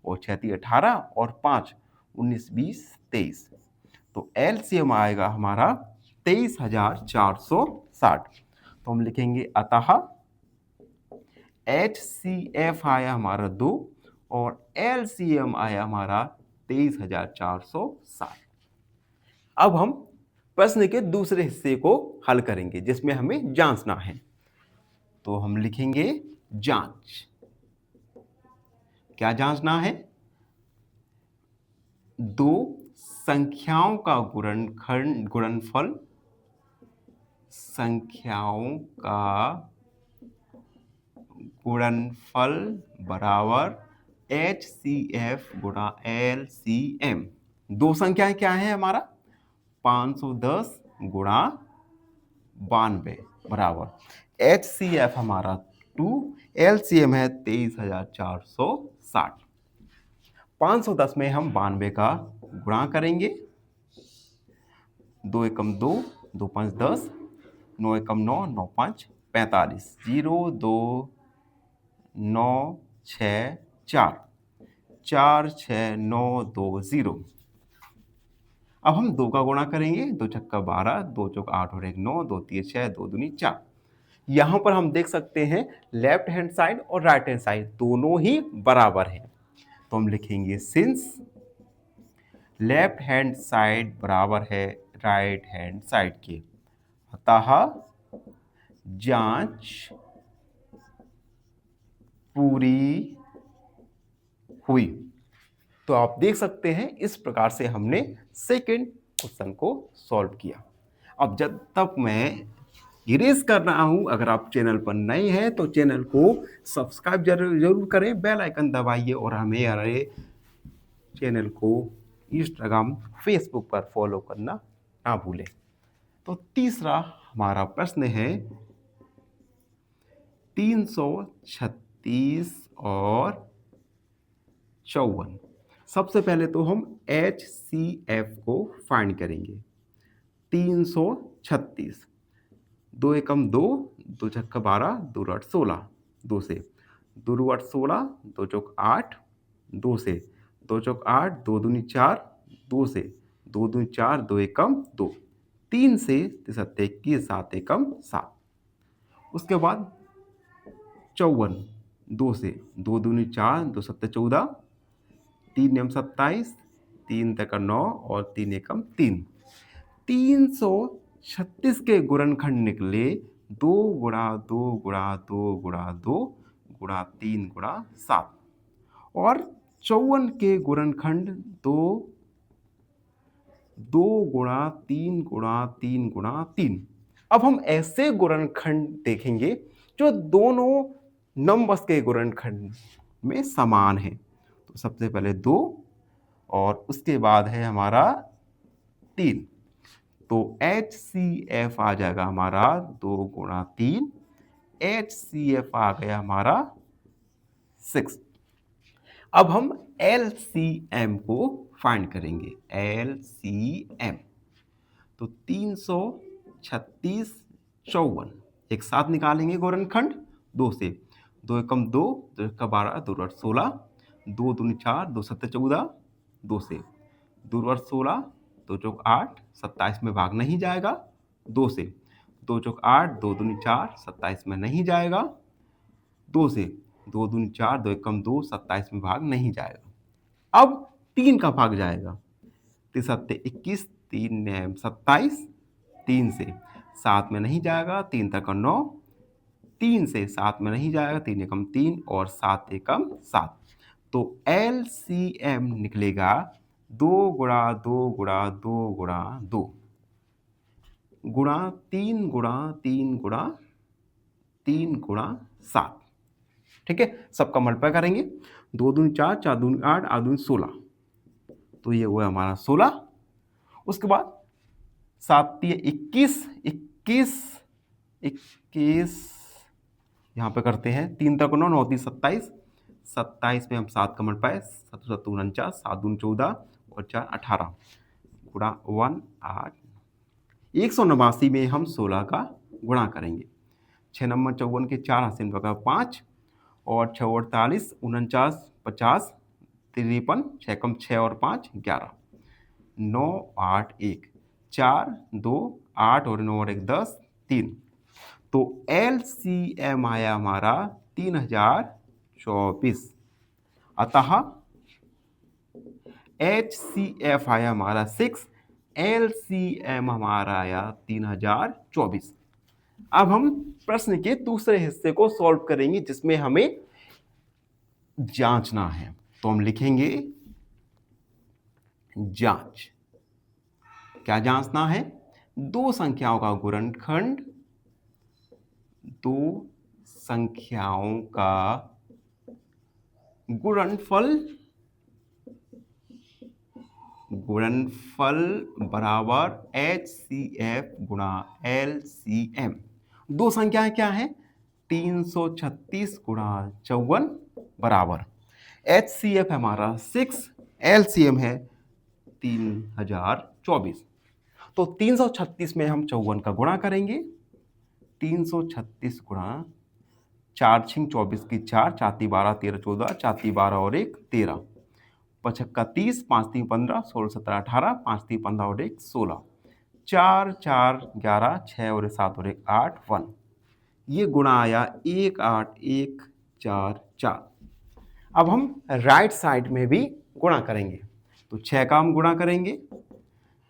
और 6 3 18 और 5 19 20 23, तो LCM आएगा हमारा 23,460। तो हम लिखेंगे अतः HCF आया हमारा 2 और LCM आया हमारा 23,460। अब हम प्रश्न के दूसरे हिस्से को हल करेंगे, जिसमें हमें जांचना है। तो हम लिखेंगे जांच। क्या जांचना है? 2 संख्याओं का गुणनफल, संख्याओं का गुणनफल बराबर HCF गुणा LCM। 2 संख्याएं क्या है हमारा? 510 गुणा 92 बराबर HCF हमारा 2, LCM है 23,460। 510 में हम 92 का गुणा करेंगे। 2 एकम 2, 2 5 10, 9 एकम 9, 9 5 45, 0 2 9 6 4, 4 6 9 2 0। अब हम 2 का गुणा करेंगे, 2 छक्का 12, 2 चौक 8 और 1 9, 2 3 6, 2 दूनी 4। यहां पर हम देख सकते हैं लेफ्ट हैंड साइड और राइट हैंड साइड दोनों ही बराबर हैं, तो हम लिखेंगे सिंस लेफ्ट हैंड साइड बराबर है राइट हैंड साइड के, अतः जांच पूरी हुई। तो आप देख सकते हैं इस प्रकार से हमने सेकंड क्वेश्चन को सॉल्व किया। अब जब तक मैं इरेज कर रहा हूं, अगर आप चैनल पर नए हैं तो चैनल को सब्सक्राइब जरूर करें, बेल आइकन दबाइए और हमारे चैनल को इंस्टाग्राम फेसबुक पर फॉलो करना ना भूलें। तो तीसरा हमारा प्रश्न है 336 और 54। सबसे पहले तो हम HCF को फाइंड करेंगे। 336, 2 एकम 2, 2 छक्का 12, 2 8 16, 2 से 2 8 16, 2 चौक 8, 2 से 2 चौक 8, 2 दूनी 4, 2 से 2 दूनी 4, 2 एकम 2, 3 से 3 21, 7 एकम 7। उसके बाद 54, 2 से 2 दूनी 4, 2 7 14, 3 एम 27, 3 तक 9 और 3 एकम 3। 336 के गुणनखंड निकले 2 गुणा 2 गुणा 2 गुणा 2 गुणा 3 गुणा 7 और 54 के गुणनखंड 2 गुणा 3 गुणा 3 गुणा 3। अब हम ऐसे गुणनखंड देखेंगे जो दोनों नंबर्स के गुणनखंड में समान है। तो सबसे पहले 2 और उसके बाद है हमारा 3, तो HCF आ जाएगा हमारा 2 गुणा 3, HCF आ गया हमारा 6। अब हम LCM को फाइंड करेंगे। LCM तो 336 54 एक साथ निकालेंगे गुणनखंड 2 से, 2 एकम 2, 2 का 12, 2 8 16, 2 दूनी 4, 2 7 14, 2 से 2 8 16, 2 चौक 8, 27 में भाग नहीं जाएगा, 2 से 2 चौक 8, 2 दूनी 4, 27 में नहीं जाएगा, 2 से 2 दूनी 4, 2 एकम 2, 27 में भाग नहीं जाएगा। अब 3 का भाग जाएगा, 3 7 21, 3 9 27, 3 से 7 में नहीं जाएगा, 3 तक 9, 3 से 7 में नहीं जाएगा, 3 एकम 3 और 7 एकम 7। तो LCM निकलेगा 2 गुणा 2 गुणा 2 गुणा 2 गुणा 3 गुणा 3 गुणा 3 गुणा 7। ठीक है, सबका मल्टीप्लाई करेंगे, 2 दूनी 4, 4 दूनी 8, 8 दूनी 16, तो ये हुआ हमारा 16। उसके बाद 7 21, 21 21 यहाँ पे करते हैं, 3 तक 9, 9 3 27, 27 में हम 7 का मल्टीप्लाई, 7 7 49, 7 दूनी 14 और 4 18 गुणा 1 8, 189 में हम 16 का गुणा करेंगे। 6 नंबर 54 के 4 हासिल बगा 5 और 6 48, 49 50, 53, 6 कम 6 और 5 11, 9 8 1, 4 2 8 और 9 और 1 10 3। तो LCM आया हमारा 3024, अतः HCF आया हमारा 6, LCM हमारा आया 3024। अब हम प्रश्न के दूसरे हिस्से को सॉल्व करेंगे जिसमें हमें जांचना है, तो हम लिखेंगे जांच। क्या जांचना है? दो संख्याओं का गुणनखंड, दो संख्याओं का गुणनफल बराबर HCF गुणा LCM। दो संख्याएं क्या है? 336 गुणा 54 बराबर HCF है हमारा 6, LCM है 3024। तो 336 में हम 54 का गुणा करेंगे। 336 गुणा 4 छिंग 24 की 4, 4 ती 12, 13 14, 4 ती 12 और 1 13, 5 छक्का 30, 5 ती 15, 16 17 18, 5 ती 15 और 1 16, 4 4 11, 6 और 7 और 1 8 1। ये गुणा आया 1 8 1 4 4। अब हम राइट साइड में भी गुणा करेंगे। तो 6 का हम गुणा करेंगे,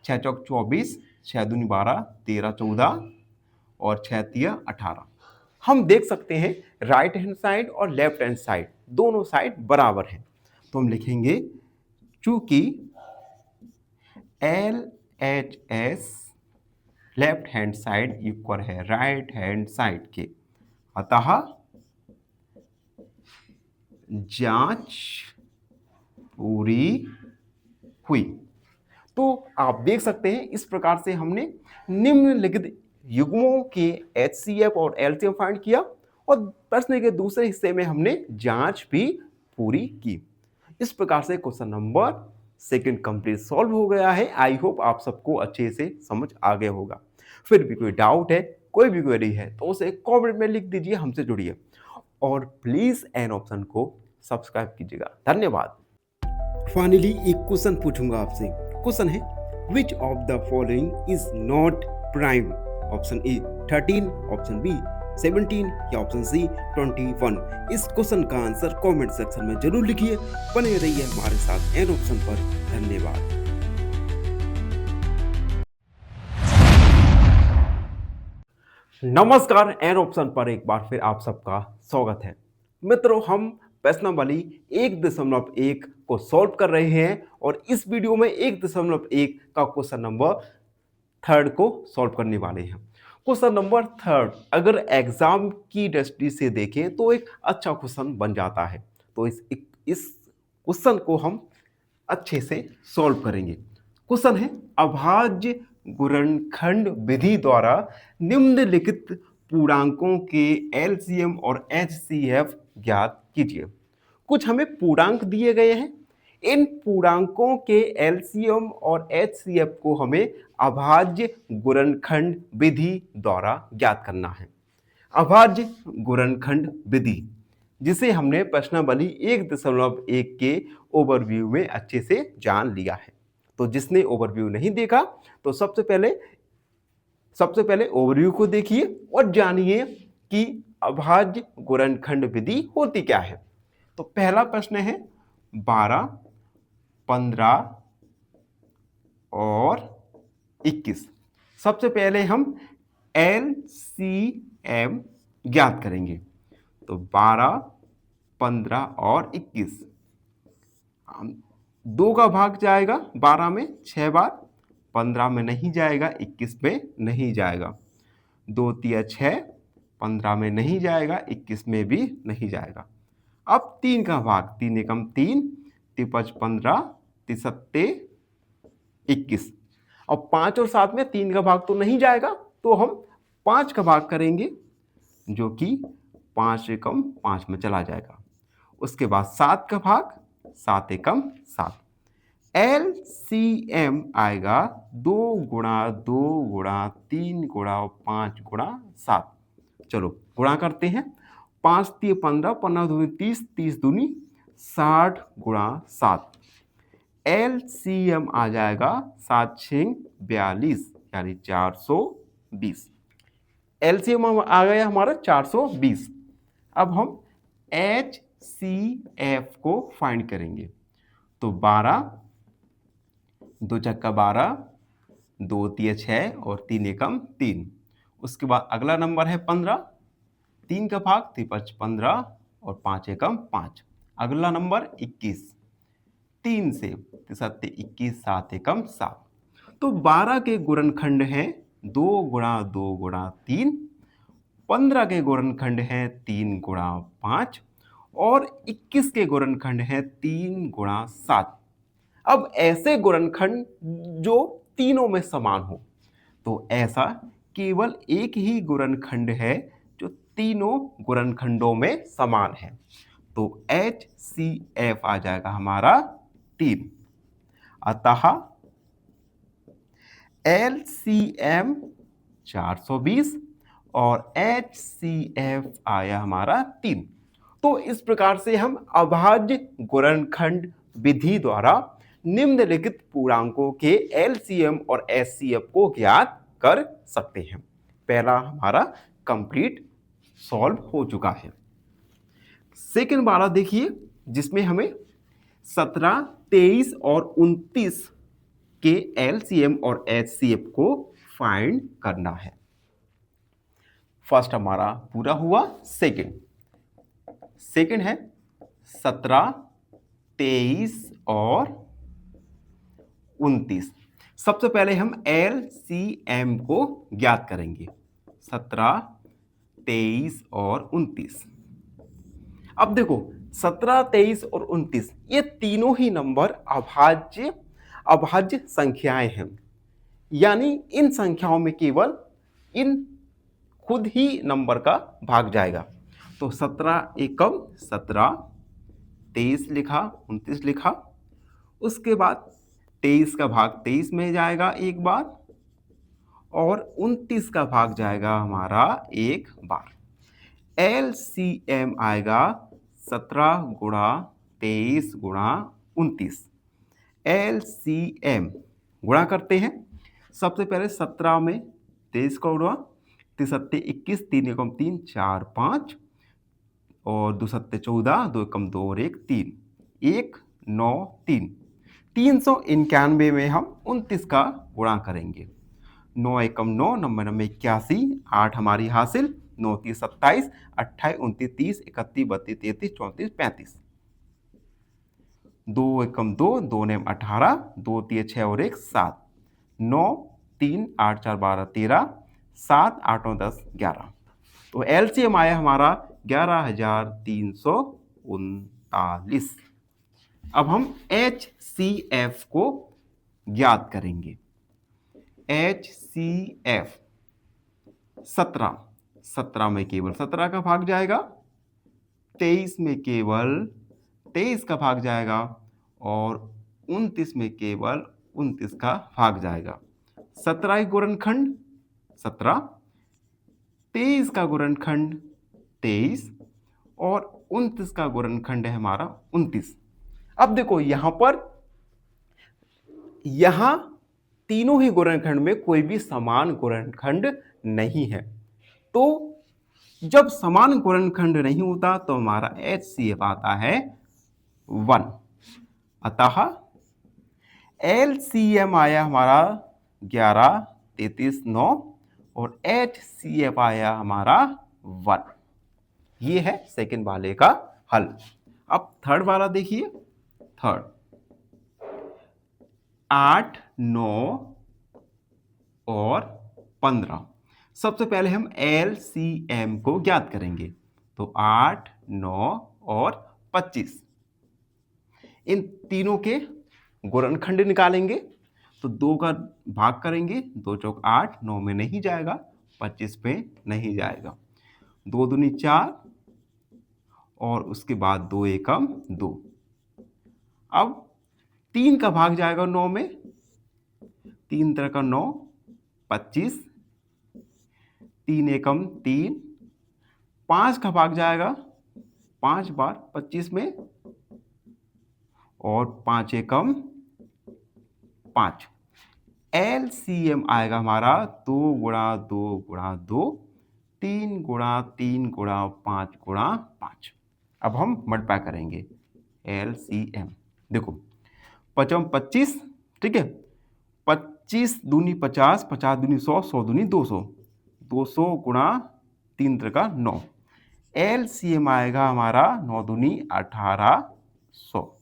6 चौक 24, 6 दूनी 12, 13 14 और 6 तिया 18। हम देख सकते हैं राइट हैंड साइड और लेफ्ट हैंड साइड दोनों साइड बराबर हैं। तो हम लिखेंगे चूंकि LHS left hand side equal है राइट हैंड साइड के, अतः जांच पूरी हुई। तो आप देख सकते हैं इस प्रकार से हमने निम्नलिखित युग्मों के HCF और LCM फाइंड किया और प्रश्न के दूसरे हिस्से में हमने जांच भी पूरी की। इस प्रकार से क्वेश्चन नंबर 2 कंप्लीट सॉल्व हो गया है। आई होप आप सबको अच्छे से समझ आ गया होगा। फिर भी कोई डाउट है, कोई भी क्वेरी है तो उसे कमेंट में लिख दीजिए, हमसे जुड़िए और प्लीज एन ऑप्शन को सब्सक्राइब कीजिएगा। धन्यवाद। फाइनली एक क्वेश्चन पूछूंगा आपसे। क्वेश्चन है which of the following is not prime? Option A 13, option B 17 या ऑप्शन सी 21। इस क्वेश्चन का आंसर कमेंट सेक्शन में जरूर लिखिए। बने रहिए हमारे साथ एन ऑप्शन पर। धन्यवाद। नमस्कार, एन ऑप्शन पर एक बार फिर आप सबका स्वागत है। मित्रों, हम प्रश्नावली 1.1 को सॉल्व कर रहे हैं और इस वीडियो में 1.1 का क्वेश्चन नंबर 3 को सॉल्व करने वाले हैं। क्वेश्चन नंबर 3 अगर एग्जाम की दृष्टि से देखें तो एक अच्छा क्वेश्चन बन जाता है। तो इस क्वेश्चन को हम अच्छे से सॉल्व करेंगे। क्वेश्चन है अभाज्य गुणनखंड विधि द्वारा निम्नलिखित पूर्णांकों के LCM और HCF ज्ञात कीजिए। कुछ हमें पूर्णांक दिए गए हैं। इन पूर्णांकों के LCM और HCF को हमें अभाज्य गुणनखंड विधि द्वारा ज्ञात करना है। अभाज्य गुणनखंड विधि जिसे हमने प्रश्नावली 1.1 के ओवरव्यू में अच्छे से जान लिया है। तो जिसने ओवरव्यू नहीं देखा तो सबसे पहले ओवरव्यू को देखिए और जानिए कि अभाज्य गुणनखंड विधि होती क्या है। तो पहला प्रश्न है 12, 15 और 21। सबसे पहले हम LCM ज्ञात करेंगे। तो 12, 15 और 21, 2 का भाग जाएगा 12 में 6 बार, 15 में नहीं जाएगा, 21 में नहीं जाएगा। 2 तिया 6, 15 में नहीं जाएगा, 21 में भी नहीं जाएगा। अब 3 का भाग, 3 एकम 3, 3 15, 3 21। अब 5 और 7 में 3 का भाग तो नहीं जाएगा, तो हम 5 का भाग करेंगे जो कि 5 एकम 5 में चला जाएगा। उसके बाद 7 का भाग, 7 एकम 7। LCM आएगा 2 गुणा 2 गुणा 3 गुणा 5 गुणा 7। चलो गुणा करते हैं। 5 × 15, 15 दूनी 30, 30 दूनी 60 गुणा 7। LCM आ जाएगा 7 6 42 यानी 420। LCM आ गया हमारा 420। अब हम HCF को फाइंड करेंगे। तो 12, 2 चक्का 12, 2 तिया 6 और 3 एकम 3। उसके बाद अगला नंबर है 15, 3 का भाग 3 5 15 और 5 एकम 5। अगला नंबर 21, 3 से 7 21, 7 एकम 7। तो 12 के गुणनखंड हैं 2 गुणा 2 गुणा 3, 15 के गुणनखंड हैं 3 गुणा 5 और 21 के गुणनखंड हैं 3 गुणा 7। अब ऐसे गुणनखंड जो तीनों में समान हो, तो ऐसा केवल एक ही गुणनखंड है जो तीनों गुणनखंडों में समान है। तो HCF आ जाएगा हमारा 3। अतः LCM 420 और HCF आया हमारा 3। तो इस प्रकार से हम अभाज्य गुणनखंड विधि द्वारा निम्नलिखित पूर्णांकों के LCM और HCF को ज्ञात कर सकते हैं। पहला हमारा कंप्लीट सॉल्व हो चुका है। सेकंड वाला देखिए, जिसमें हमें 17, 23 और 29 के LCM और HCF को फाइंड करना है। फर्स्ट हमारा पूरा हुआ। सेकंड है 17, 23 और 29। सबसे पहले हम LCM को ज्ञात करेंगे, 17, 23 और 29। अब देखो 17, 23 और 29 ये तीनों ही नंबर अभाज्य संख्याएं हैं, यानी इन संख्याओं में केवल इन खुद ही नंबर का भाग जाएगा। तो 17 एकम 17, 23 लिखा, 29 लिखा, उसके बाद 23 का भाग 23 में जाएगा एक बार, और 29 का भाग जाएगा हमारा एक बार। LCM आएगा 17 गुणा 23 गुणा 29। LCM गुणा करते हैं। सबसे पहले 17 में 23 का गुणा, 3 सत्ते 21, 3 एकम 3, 4 5 और 2 सत्ते 14, 2 एकम 2 और 1 3, 1 9 3, 391 में हम 29 का गुणा करेंगे। 9 एकम 9, 9 9 81, 8 हमारी हासिल, 9 30 27, 28 29 30, 31 32 33 34 35, 2 एकम 2, 2 नेम 18, 2 3 6 और 1 7, 9 3 8 4 12 13, 7 8 9 10 11। तो LCM आया हमारा 11,339। अब हम HCF को ज्ञात करेंगे। HCF 17 में केवल 17 का भाग जाएगा, 23 में केवल 23 का भाग जाएगा, और 29 में केवल 29 का भाग जाएगा। 17 गुणनखंड 17, 23 का गुणनखंड 23 और 29 का गुणनखंड है हमारा 29। अब देखो यहां तीनों ही गुणनखंड में कोई भी समान गुणनखंड नहीं है। तो जब समान गुणनखंड नहीं होता तो हमारा HCF आता है 1। अतः LCM आया हमारा 11 33 9 और HCF आया हमारा 1। ये है सेकंड वाले का हल। अब थर्ड वाला देखिए। थर्ड 8 9 और 15। सबसे पहले हम LCM को ज्ञात करेंगे। तो 8 9 और 25, इन तीनों के गुणनखंड निकालेंगे। तो 2 का भाग करेंगे, 2 चौक 8, 9 में नहीं जाएगा, 25 पे नहीं जाएगा, 2 दूनी 4 और उसके बाद 2 एकम 2। अब 3 का भाग जाएगा 9 में, 3 तरह का 9, 25, 3 एकम 3, 5 का भाग जाएगा 5 बार 25 में, और 5 एकम 5। LCM आएगा हमारा 2 गुणा 2 गुणा 2, 3 गुणा 3 गुणा 5 गुणा 5। अब हम मल्टीप्लाई करेंगे LCM। देखो 5 25, ठीक है, 25 दूनी 50, 50 दूनी 100, 100 दूनी 200, 200 गुणा 3 तरह का 9। LCM आएगा हमारा 9 दूनी 1800।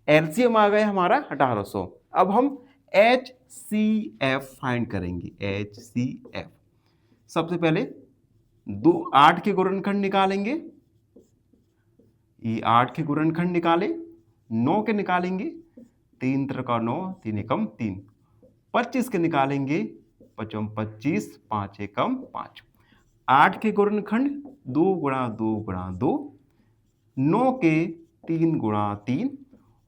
LCM आ गया हमारा 1800। अब हम HCF फाइंड करेंगे। HCF सबसे पहले 8 के गुणनखंड निकालेंगे। ये 8 के गुणनखंड निकाले, 9 के निकालेंगे, 3 तरह का 9, 3 एकम 3, 25 के निकालेंगे, 5 25, 5 एकम 5। 8 के गुणनखंड 2 गुणा 2 गुणा 2, 9 के 3 गुणा 3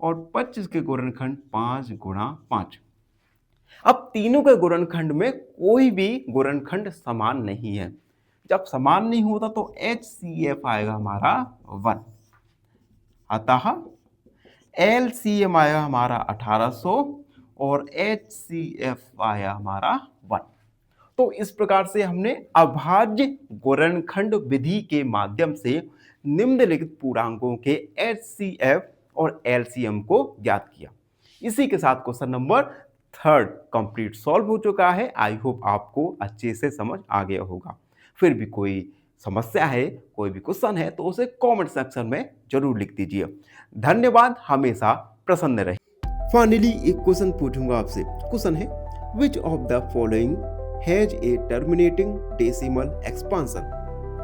और 25 के गुणनखंड 5 गुणा 5। अब तीनों के गुणनखंड में कोई भी गुणनखंड समान नहीं है। जब समान नहीं होता तो HCF आएगा हमारा 1। अतः LCM आया हमारा 1800 और HCF आया हमारा 1। तो इस प्रकार से हमने अभाज्य गुणनखंड विधि के माध्यम से निम्नलिखित पूर्णांकों के HCF और LCM को ज्ञात किया। इसी के साथ क्वेश्चन नंबर 3 कंप्लीट सॉल्व हो चुका है। आई होप आपको अच्छे से समझ आ गया होगा। फिर भी कोई समस्या है, कोई भी क्वेश्चन है तो उसे कमेंट सेक्शन में जरूर लिख दीजिए। धन्यवाद, हमेशा प्रसन्न रहे। फाइनली एक क्वेश्चन पूछूंगा आपसे। क्वेश्चन है, which of the following has a terminating decimal expansion?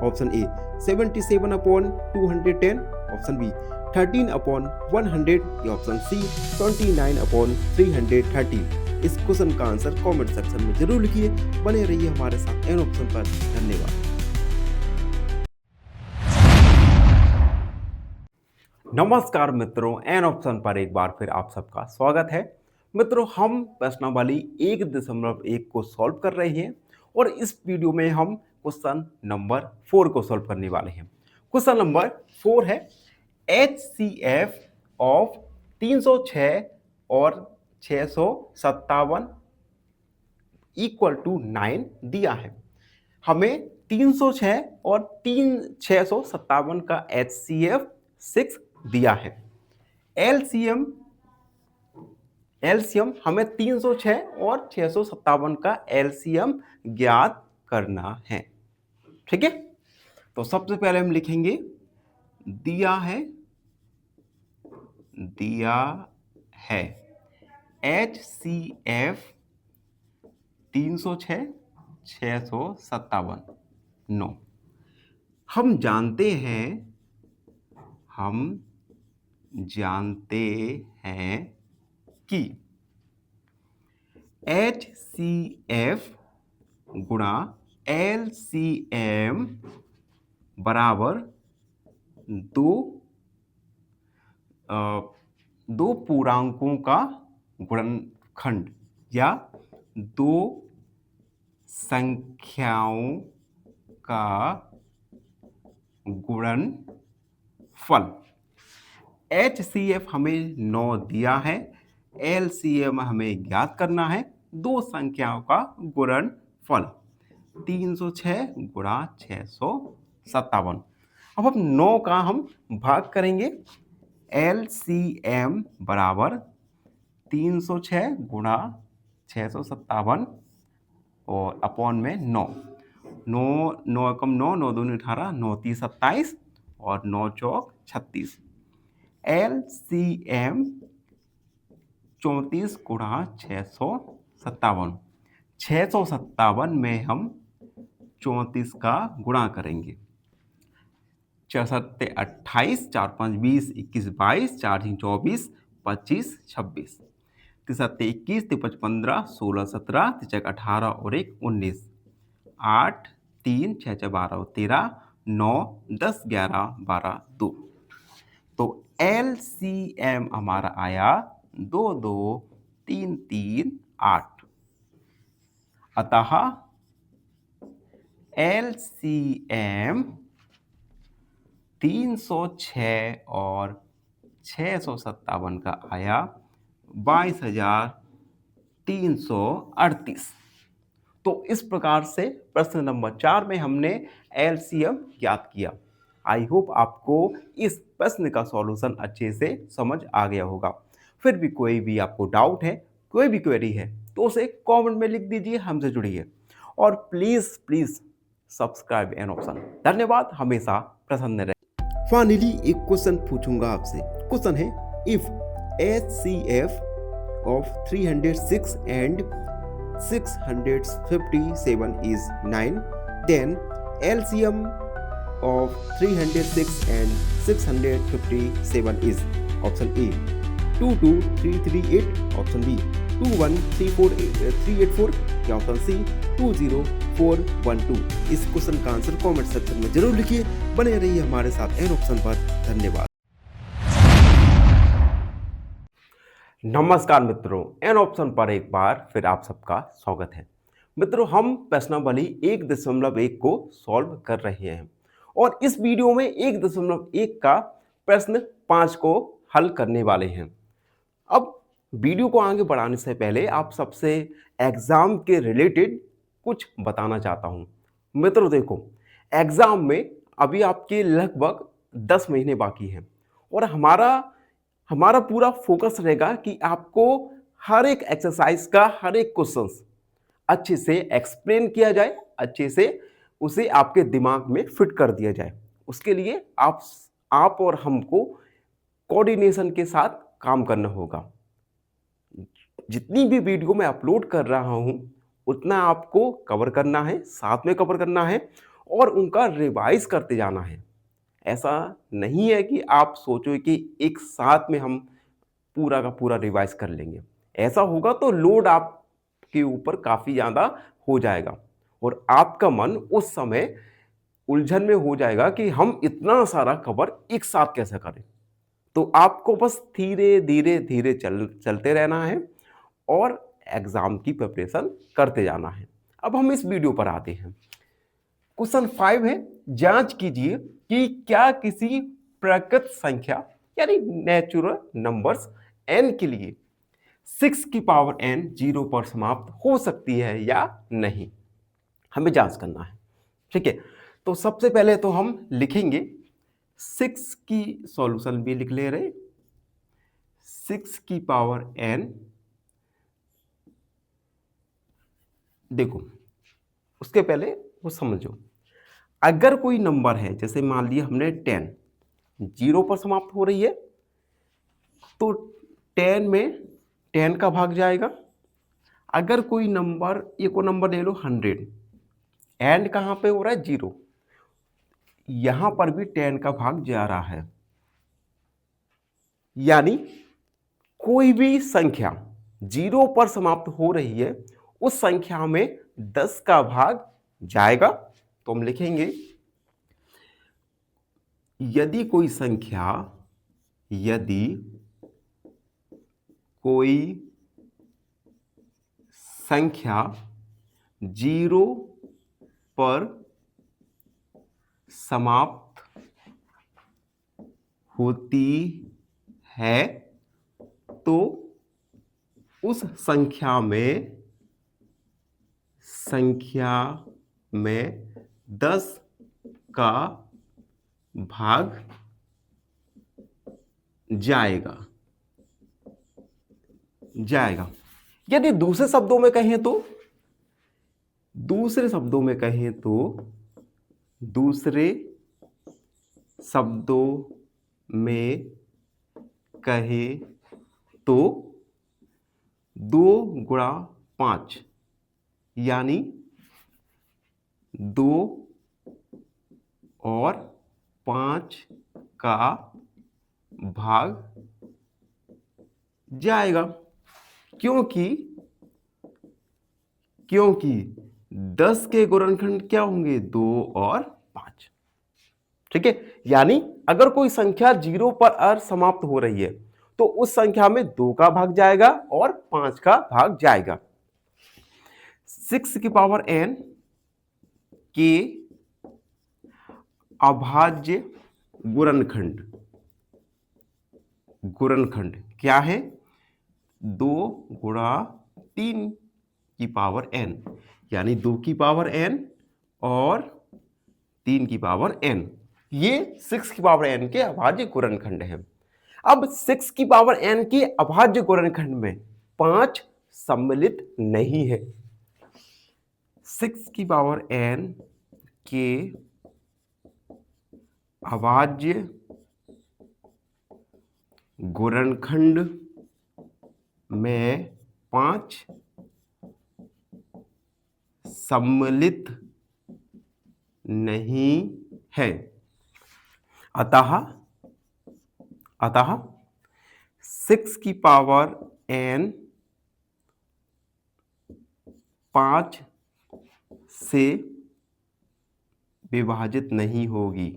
Option A 77/210, option B 13/100 या ऑप्शन सी 29/330। इस क्वेश्चन का आंसर कमेंट सेक्शन में जरूर लिखिए। बने रहिए हमारे साथ एन ऑप्शन पर। धन्यवाद। नमस्कार मित्रों, एन ऑप्शन पर एक बार फिर आप सबका स्वागत है। मित्रों, हम प्रश्नावली 1.1 को सॉल्व कर रहे हैं और इस वीडियो में हम क्वेश्चन नंबर 4 को सॉल्व करने वाले हैं। क्वेश्चन नंबर 4 है, HCF ऑफ 306 और 657 इक्वल टू 9 दिया है। हमें 306 और 657 का HCF 6 दिया है। LCM हमें 306 और 657 का LCM ज्ञात करना है। ठीक है, तो सबसे पहले हम लिखेंगे दिया है HCF 306 657 9। हम जानते हैं कि HCF गुणा LCM बराबर दो पूर्णांकों का गुणनखंड या दो संख्याओं का गुणनफल। HCF हमें 9 दिया है, LCM हमें ज्ञात करना है, दो संख्याओं का गुणनफल 306 गुणा 657। अब हम 9 का हम भाग करेंगे। LCM बराबर 306 गुणा 657 और अपॉन में 9 एकम 9, 9 दूनी 18, 9 3 27 और 9 चौक 36। LCM 34 गुणा 657। 657 में हम 34 का गुणा करेंगे। 4 7 28, 4 5 20, 21 22, 4 6 24, 25 26, 3 7 21, 3 5 15, 16 17, 3 6 18 और 1 19, 8 3 6 6 12 13, 9 10 11 12 2। तो LCM हमारा आया 2 2 3 3 8। अतः LCM 306 और 657 का आया 22,338। तो इस प्रकार से प्रश्न नंबर 4 में हमने LCM ज्ञात किया। आई होप आपको इस प्रश्न का सॉल्यूशन अच्छे से समझ आ गया होगा। फिर भी कोई भी आपको डाउट है, कोई भी क्वेरी है तो उसे कमेंट में लिख दीजिए, हमसे जुड़िए और प्लीज सब्सक्राइब एन ऑप्शन। धन्यवाद, हमेशा प्रसन्न रहे। फाइनली एक क्वेश्चन पूछूंगा आपसे। क्वेश्चन है, if HCF of 306 and 657 is 9, then LCM of 306 and 657 is option A 22338, option B 2134384 या ऑप्शन C 20412। इस क्वेश्चन का आंसर कमेंट सेक्शन में जरूर लिखिए। बने रहिए हमारे साथ एन ऑप्शन पर। धन्यवाद। नमस्कार मित्रों, एन ऑप्शन पर एक बार फिर आप सबका स्वागत है। मित्रों, हम प्रश्नावली 1.1 को सॉल्व कर रहे हैं और इस वीडियो में 1.1 का प्रश्न 5 को हल करने वाले हैं। अब वीडियो को आगे बढ़ाने से पहले आप सबसे एग्जाम के रिलेटेड कुछ बताना चाहता हूं। मित्रों देखो, एग्जाम में अभी आपके लगभग 10 महीने बाकी हैं और हमारा हमारा पूरा फोकस रहेगा कि आपको हर एक एक्सरसाइज का हर एक क्वेश्चन अच्छे से एक्सप्लेन किया जाए, अच्छे से उसे आपके दिमाग में फिट कर दिया जाए। उसके लिए आप और हमको कोऑर्डिनेशन के साथ काम करना होगा। जितनी भी वीडियो मैं अपलोड कर रहा हूं उतना आपको कवर करना है, साथ में कवर करना है और उनका रिवाइज करते जाना है। ऐसा नहीं है कि आप सोचो कि एक साथ में हम पूरा का पूरा रिवाइज कर लेंगे। ऐसा होगा तो लोड आपके ऊपर काफ़ी ज़्यादा हो जाएगा और आपका मन उस समय उलझन में हो जाएगा कि हम इतना सारा कवर एक साथ कैसे करें। तो आपको बस धीरे धीरे धीरे चलते रहना है और एग्ज़ाम की प्रिपरेशन करते जाना है। अब हम इस वीडियो पर आते हैं। क्वेश्चन 5 है, जांच कीजिए कि क्या किसी प्राकृत संख्या यानी नेचुरल नंबर्स n के लिए 6 की पावर n 0 पर समाप्त हो सकती है या नहीं। हमें जांच करना है। ठीक है, तो सबसे पहले तो हम लिखेंगे 6 की सॉल्यूशन भी लिख ले रहे, 6 की पावर n। देखो, उसके पहले वो समझो, अगर कोई नंबर है, जैसे मान लिया हमने 10 0 पर समाप्त हो रही है, तो 10 में 10 का भाग जाएगा। अगर कोई नंबर, ये को नंबर ले लो 100, एंड कहां पे हो रहा है 0, यहां पर भी 10 का भाग जा रहा है। यानी कोई भी संख्या 0 पर समाप्त हो रही है उस संख्या में 10 का भाग जाएगा। तो हम लिखेंगे यदि कोई संख्या 0 पर समाप्त होती है तो उस संख्या में 10 का भाग जाएगा। यदि दूसरे शब्दों में कहें तो दूसरे शब्दों में कहे तो 2 गुणा 5 यानी 2 और 5 का भाग जाएगा, क्योंकि 10 के गुणनखंड क्या होंगे 2 और 5। ठीक है, यानी अगर कोई संख्या 0 पर समाप्त हो रही है तो उस संख्या में 2 का भाग जाएगा और 5 का भाग जाएगा। 6 की पावर n के अभाज्य गुणनखंड क्या है 2 गुणा 3 की पावर n, यानी 2 की पावर n और 3 की पावर n। ये 6 की पावर n के अभाज्य गुणनखंड है। अब 6 की पावर n के अभाज्य गुणनखंड में 5 सम्मिलित नहीं है। 6 की पावर n के अभाज्य गुणनखंड में 5 सम्मिलित नहीं है। अतः 6 की पावर n 5 से विभाजित नहीं होगी,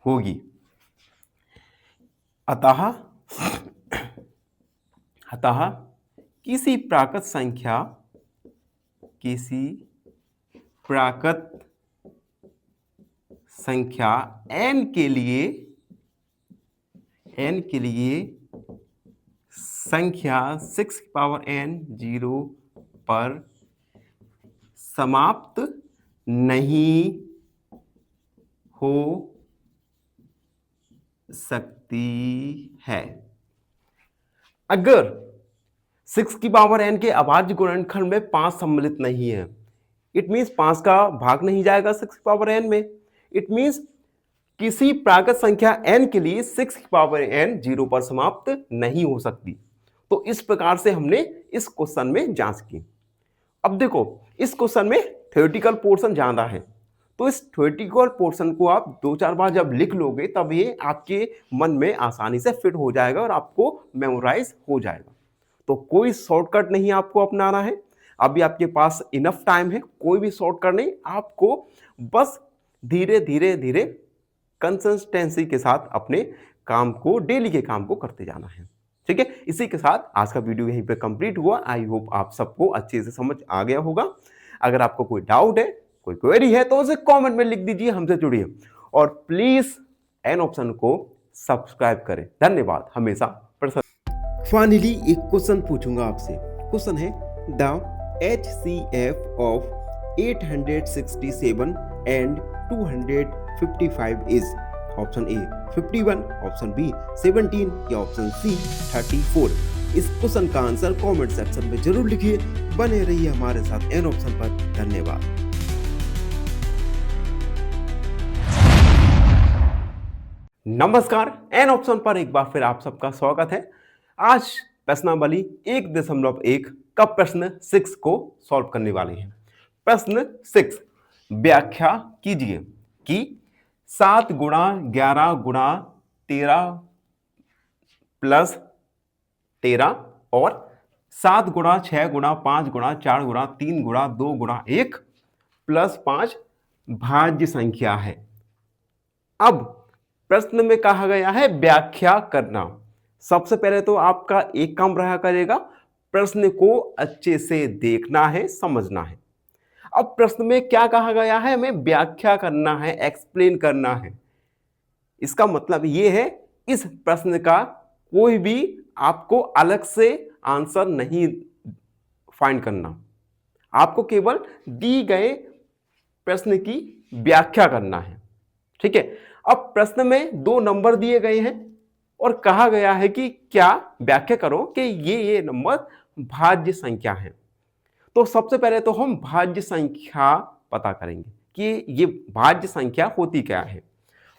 होगी। अतः अतः किसी प्राकृत संख्या n के लिए संख्या 6 की पावर n 0 पर समाप्त नहीं हो सकती है। अगर 6 की पावर n के अभाज्य गुणनखंड में 5 सम्मिलित नहीं है, इट मीन्स 5 का भाग नहीं जाएगा 6 की पावर n में। इट मीन्स किसी प्राकृत संख्या n के लिए 6 की पावर n 0 पर समाप्त नहीं हो सकती। तो इस प्रकार से हमने इस क्वेश्चन में जांच की। अब देखो, इस क्वेश्चन में थ्योरेटिकल पोर्शन ज्यादा है, तो इस थ्योरेटिकल पोर्शन को आप 2-4 बार जब लिख लोगे तब ये आपके मन में आसानी से फिट हो जाएगा और आपको मेमोराइज हो जाएगा। तो कोई शॉर्टकट नहीं आपको अपनाना है, अभी आपके पास इनफ टाइम है, कोई भी शॉर्टकट नहीं, आपको बस धीरे धीरे धीरे कंसिस्टेंसी के साथ अपने काम को, डेली के काम को करते जाना है। ठीक है, इसी के साथ आज का वीडियो यहीं पे कंप्लीट हुआ। आई होप आप सबको अच्छे से समझ आ गया होगा। अगर आपको कोई डाउट है, कोई क्वेरी है, तो उसे कमेंट में लिख दीजिए, हमसे जुड़िए और प्लीज एन ऑप्शन को सब्सक्राइब करें। धन्यवाद हमेशा। फाइनली एक क्वेश्चन पूछूंगा आपसे। क्वेश्चन है the HCF of 867 and 255 is option A 51, option B 17 या ऑप्शन सी 34। इस क्वेश्चन का आंसर कमेंट सेक्शन में जरूर लिखिए। बने रहिए हमारे साथ एन ऑप्शन पर। धन्यवाद। नमस्कार, एन ऑप्शन पर एक बार फिर आप सबका स्वागत है। आज प्रश्नावली 1.1 का प्रश्न 6 को सॉल्व करने वाले हैं। प्रश्न 6, व्याख्या कीजिए कि 7 गुणा 11 गुणा 13 प्लस 13 और 7 गुणा 6 गुणा 5 गुणा 4 गुणा 3 गुणा 2 गुणा 1 प्लस 5 भाज्य संख्या है। अब प्रश्न में कहा गया है व्याख्या करना। सबसे पहले तो आपका एक काम रहा करेगा, प्रश्न को अच्छे से देखना है, समझना है। अब प्रश्न में क्या कहा गया है, हमें व्याख्या करना है, एक्सप्लेन करना है। इसका मतलब यह है इस प्रश्न का कोई भी आपको अलग से आंसर नहीं फाइंड करना, आपको केवल दी गए प्रश्न की व्याख्या करना है। ठीक है, अब प्रश्न में 2 नंबर दिए गए हैं और कहा गया है कि क्या व्याख्या करो कि ये नंबर भाज्य संख्या है। तो सबसे पहले तो हम भाज्य संख्या पता करेंगे कि ये भाज्य संख्या होती क्या है।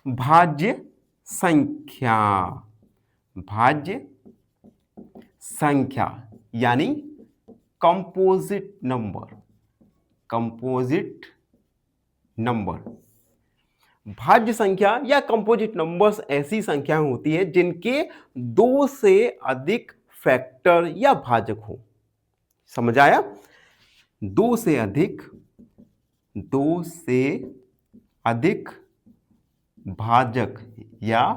भाज्य संख्या यानी कंपोजिट नंबर। भाज्य संख्या या कंपोजिट नंबर्स ऐसी संख्याएं होती है जिनके 2 से अधिक फैक्टर या भाजक हो। समझ आया? 2 से अधिक भाजक या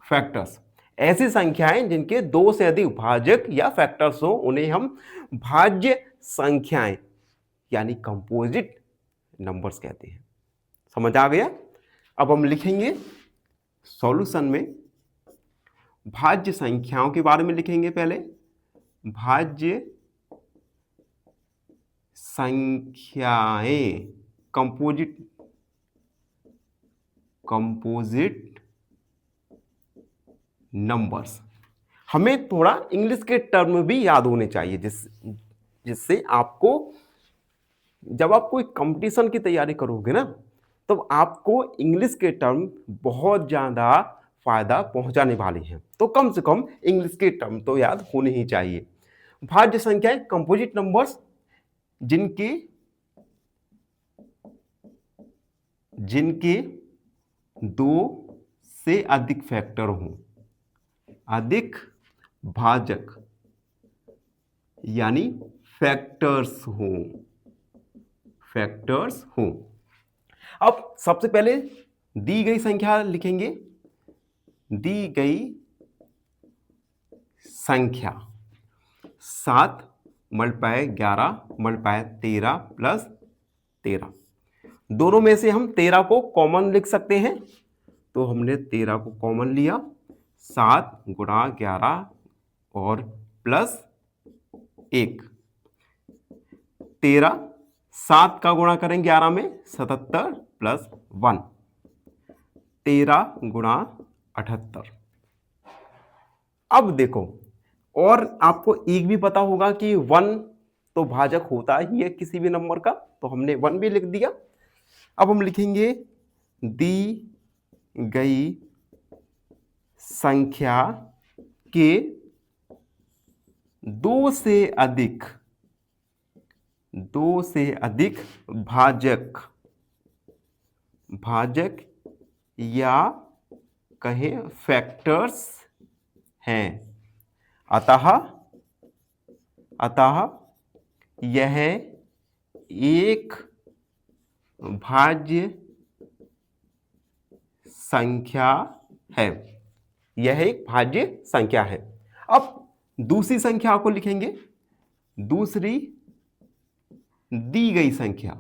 फैक्टर्स, ऐसी संख्याएं जिनके 2 से अधिक भाजक या फैक्टर्स हो, उन्हें हम भाज्य संख्याएं यानी कंपोजिट नंबर्स कहते हैं। समझ आ गया? अब हम लिखेंगे सॉल्यूशन में भाज्य संख्याओं के बारे में लिखेंगे। पहले भाज्य संख्याएं कंपोजिट नंबर्स। हमें थोड़ा इंग्लिश के टर्म भी याद होने चाहिए जिससे आपको जब आप कोई कंपटीशन की तैयारी करोगे ना, तो आपको इंग्लिश के टर्म बहुत ज़्यादा फायदा पहुंचाने वाले हैं। तो कम से कम इंग्लिश के टर्म तो याद होने ही चाहिए। भाज्य संख्याएं कंपोजिट नंबर्स जिनके 2 से अधिक फैक्टर हों, अधिक भाजक यानी फैक्टर्स हों। अब सबसे पहले दी गई संख्या लिखेंगे, दी गई संख्या 7 मल्टीप्लाई 11 मल्टीप्लाई 13 प्लस 13। दोनों में से हम 13 को कॉमन लिख सकते हैं, तो हमने 13 को कॉमन लिया। 7 गुणा 11 और प्लस 1, 13। 7 का गुणा करें 11 में, 77 प्लस 1, 13 गुणा 78। अब देखो, और आपको एक भी पता होगा कि 1 तो भाजक होता ही है किसी भी नंबर का, तो हमने 1 भी लिख दिया। अब हम लिखेंगे दी गई संख्या के 2 से अधिक भाजक या कहें फैक्टर्स हैं। अतः यह एक भाज्य संख्या है। यह एक भाज्य संख्या है। अब दूसरी संख्या को लिखेंगे, दूसरी दी गई संख्या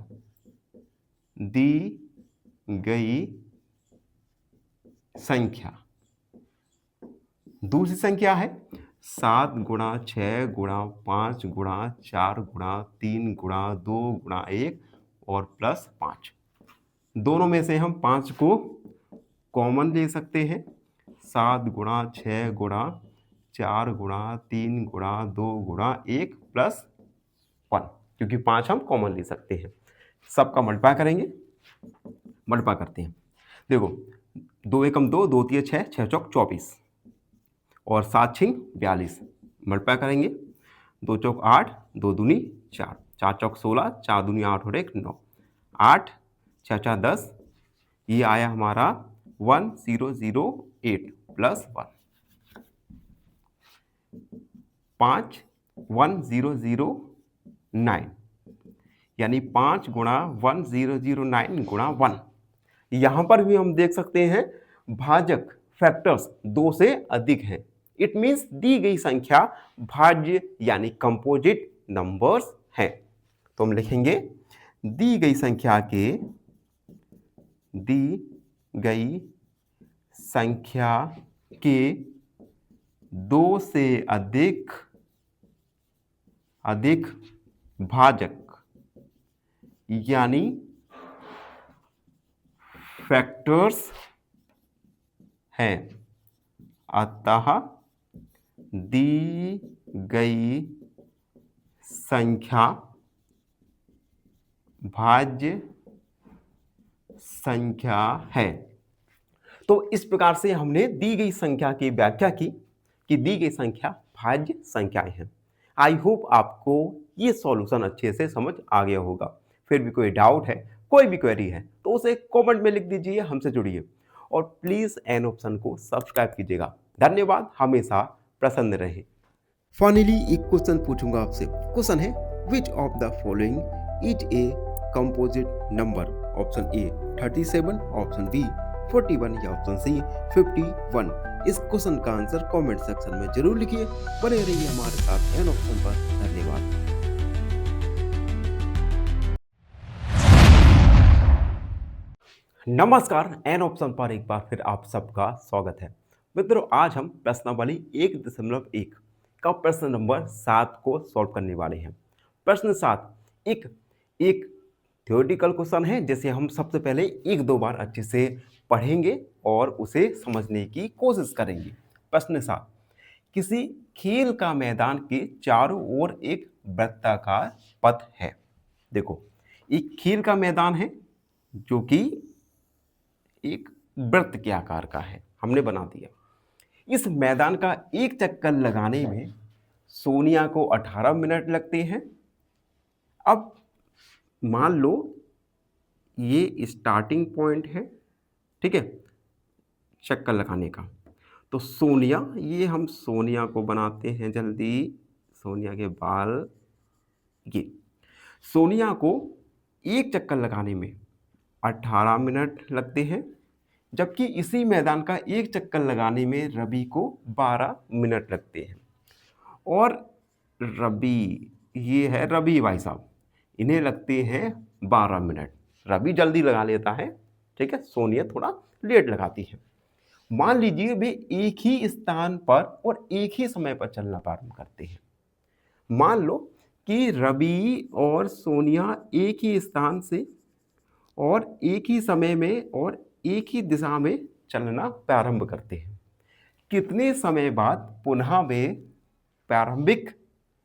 दूसरी संख्या है 7 गुणा 6 गुणा 5 गुणा 4 गुणा 3 गुणा 2 गुणा 1 और प्लस 5। दोनों में से हम 5 को कॉमन ले सकते हैं। 7 गुणा 6 गुणा 4 गुणा 3 गुणा 2 गुणा 1 प्लस 1, क्योंकि 5 हम कॉमन ले सकते हैं। सबका मल्टीप्लाई करेंगे, मल्टीप्लाई करते हैं। देखो 2 एकम 2, 2 तिया 6, 6 चौक 24 और 7 छिंग 42। मल्टीप्लाई करेंगे, 2 चौक 8, 2 दूनी 4, 4 चौक 16, 4 दूनी 8 और 1 9, 8 6 4 10। ये आया हमारा 1008 प्लस 1, 5 1009, यानी 5 गुणा 1009 गुणा 1। यहां पर भी हम देख सकते हैं भाजक फैक्टर्स 2 से अधिक हैं। इट मीन्स दी गई संख्या भाज्य यानी कंपोजिट नंबर्स हैं। तो हम लिखेंगे दी गई संख्या के 2 से अधिक भाजक यानी फैक्टर्स हैं। अतः दी गई संख्या भाज्य संख्या है। तो इस प्रकार से हमने दी गई संख्या की व्याख्या की कि दी गई संख्या भाज्य संख्याएं हैं। आई होप आपको ये सॉल्यूशन अच्छे से समझ आ गया होगा। फिर भी कोई डाउट है, कोई भी क्वेरी है तो उसे कमेंट में लिख दीजिए, हमसे जुड़िए और प्लीज एन ऑप्शन को सब्सक्राइब कीजिएगा। धन्यवाद, हमेशा प्रसन्न रहे। फाइनली एक क्वेश्चन पूछूंगा आपसे। क्वेश्चन है which of the following is a composite number? Option A 37, option B 41 या ऑप्शन सी 51। इस क्वेश्चन का आंसर कमेंट सेक्शन में जरूर लिखिए। बने रहिए हमारे साथ एन ऑप्शन पर। धन्यवाद। नमस्कार, एन ऑप्शन पर एक बार फिर आप सबका स्वागत है। मित्रों, आज हम प्रश्नावली 1.1 का प्रश्न नंबर 7 को सॉल्व करने वाले हैं। प्रश्न 7 एक थ्योरेटिकल क्वेश्चन है, जिसे हम सबसे पहले 1-2 बार अच्छे से पढ़ेंगे और उसे समझने की कोशिश करेंगे। प्रश्न 7, किसी खेल का मैदान के चारों ओर एक वृत्ताकार पथ है। देखो, एक खेल का मैदान है जो कि एक वृत्त के आकार का है, हमने बना दिया। इस मैदान का एक चक्कर लगाने में सोनिया को 18 मिनट लगते हैं। अब मान लो ये स्टार्टिंग पॉइंट है, ठीक है, चक्कर लगाने का। तो सोनिया, ये हम सोनिया को बनाते हैं जल्दी, सोनिया के बाल, ये सोनिया को एक चक्कर लगाने में 18 मिनट लगते हैं। जबकि इसी मैदान का एक चक्कर लगाने में रवि को 12 मिनट लगते हैं। और रवि, ये है रवि भाई साहब, इन्हें लगते हैं 12 मिनट। रवि जल्दी लगा लेता है, ठीक है, सोनिया थोड़ा लेट लगाती है। मान लीजिए वे एक ही स्थान पर और एक ही समय पर चलना प्रारंभ करते हैं। मान लो कि रवि और सोनिया एक ही स्थान से और एक ही समय में और एक ही दिशा में चलना प्रारंभ करते हैं। कितने समय बाद पुनः वे प्रारंभिक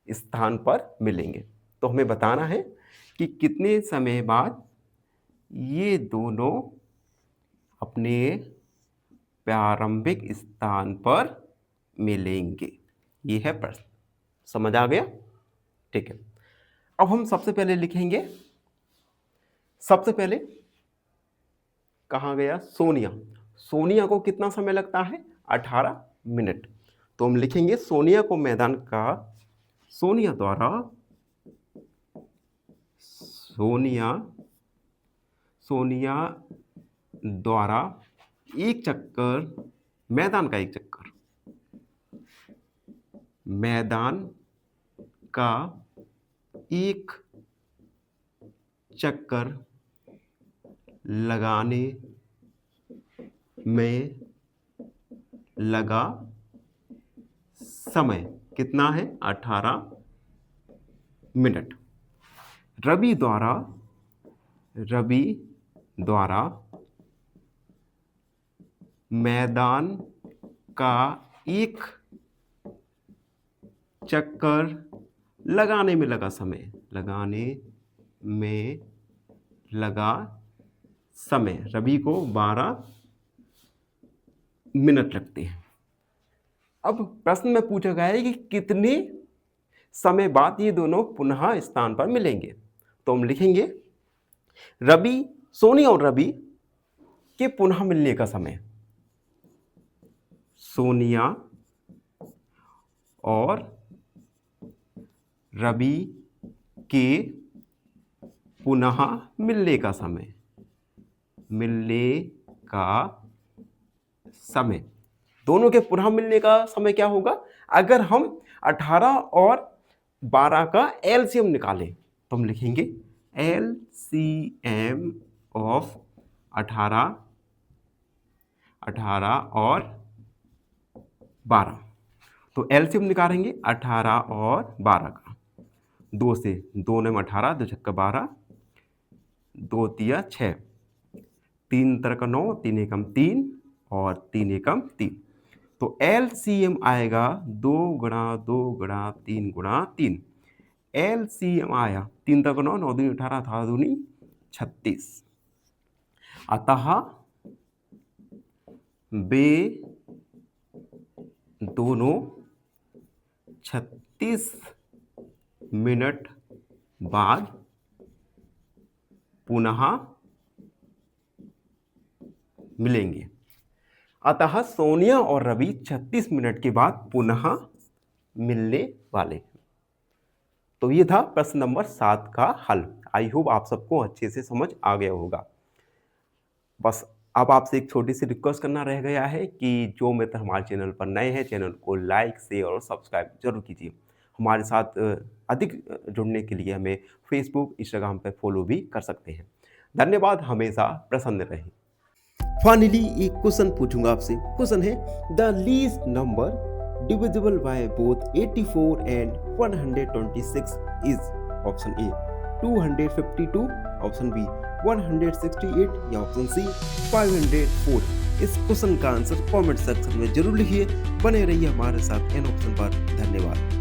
स्थान पर मिलेंगे? तो हमें बताना है कि कितने समय बाद ये दोनों अपने प्रारंभिक स्थान पर मिलेंगे। ये है प्रश्न। समझ आ गया? ठीक है। अब हम सबसे पहले लिखेंगे, सबसे पहले कहाँ गया? सोनिया। सोनिया को कितना समय लगता है? 18 मिनट। तो हम लिखेंगे सोनिया को मैदान का, सोनिया द्वारा एक चक्कर, मैदान का एक चक्कर, मैदान का एक चक्कर लगाने में लगा समय कितना है? 18 मिनट। रवि द्वारा मैदान का एक चक्कर लगाने में लगा समय, रवि को 12 मिनट लगते हैं। अब प्रश्न में पूछा गया है कि कितने समय बाद ये दोनों पुनः स्थान पर मिलेंगे। तो हम लिखेंगे सोनिया और रवि के पुनः मिलने का समय, सोनिया और रवि के पुनः मिलने का समय, दोनों के पुनः मिलने का समय क्या होगा? अगर हम 18 और 12 का एलसीएम निकालें तो हम लिखेंगे एलसीएम ऑफ 18 और 12। तो एलसीएम निकालेंगे 18 और 12 का, 2 से 2 में 18, 2 छक्का 12, 2 तिया 6, 3 तरका 9, 3 एकम 3 और 3 एकम 3। तो एलसीएम आएगा 2 गुणा 2 गुणा 3 गुणा 3। एलसीएम आया 3 तक 9, 9 दूनी 18, 18 दूनी 36। अतः वे दोनों 36 मिनट बाद पुनः मिलेंगे। अतः सोनिया और रवि 36 मिनट के बाद पुनः मिलने वाले हैं। तो ये था प्रश्न नंबर 7 का हल। आई होप आप सबको अच्छे से समझ आ गया होगा। बस अब आपसे एक छोटी सी रिक्वेस्ट करना रह गया है कि जो मित्र हमारे चैनल पर नए हैं, चैनल को लाइक, शेयर और सब्सक्राइब जरूर कीजिए। हमारे साथ अधिक जुड़ने के लिए हमें फेसबुक, इंस्टाग्राम पर फॉलो भी कर सकते हैं। धन्यवाद, हमेशा प्रसन्न रहें। फाइनली एक क्वेश्चन पूछूंगा आपसे। क्वेश्चन है the least number divisible by both 84 and 126 is option A 252, option B 168 या ऑप्शन सी 504। इस क्वेश्चन का आंसर कमेंट सेक्शन में जरूर लिखिए। बने रहिए हमारे साथ एन ऑप्शन पर। धन्यवाद।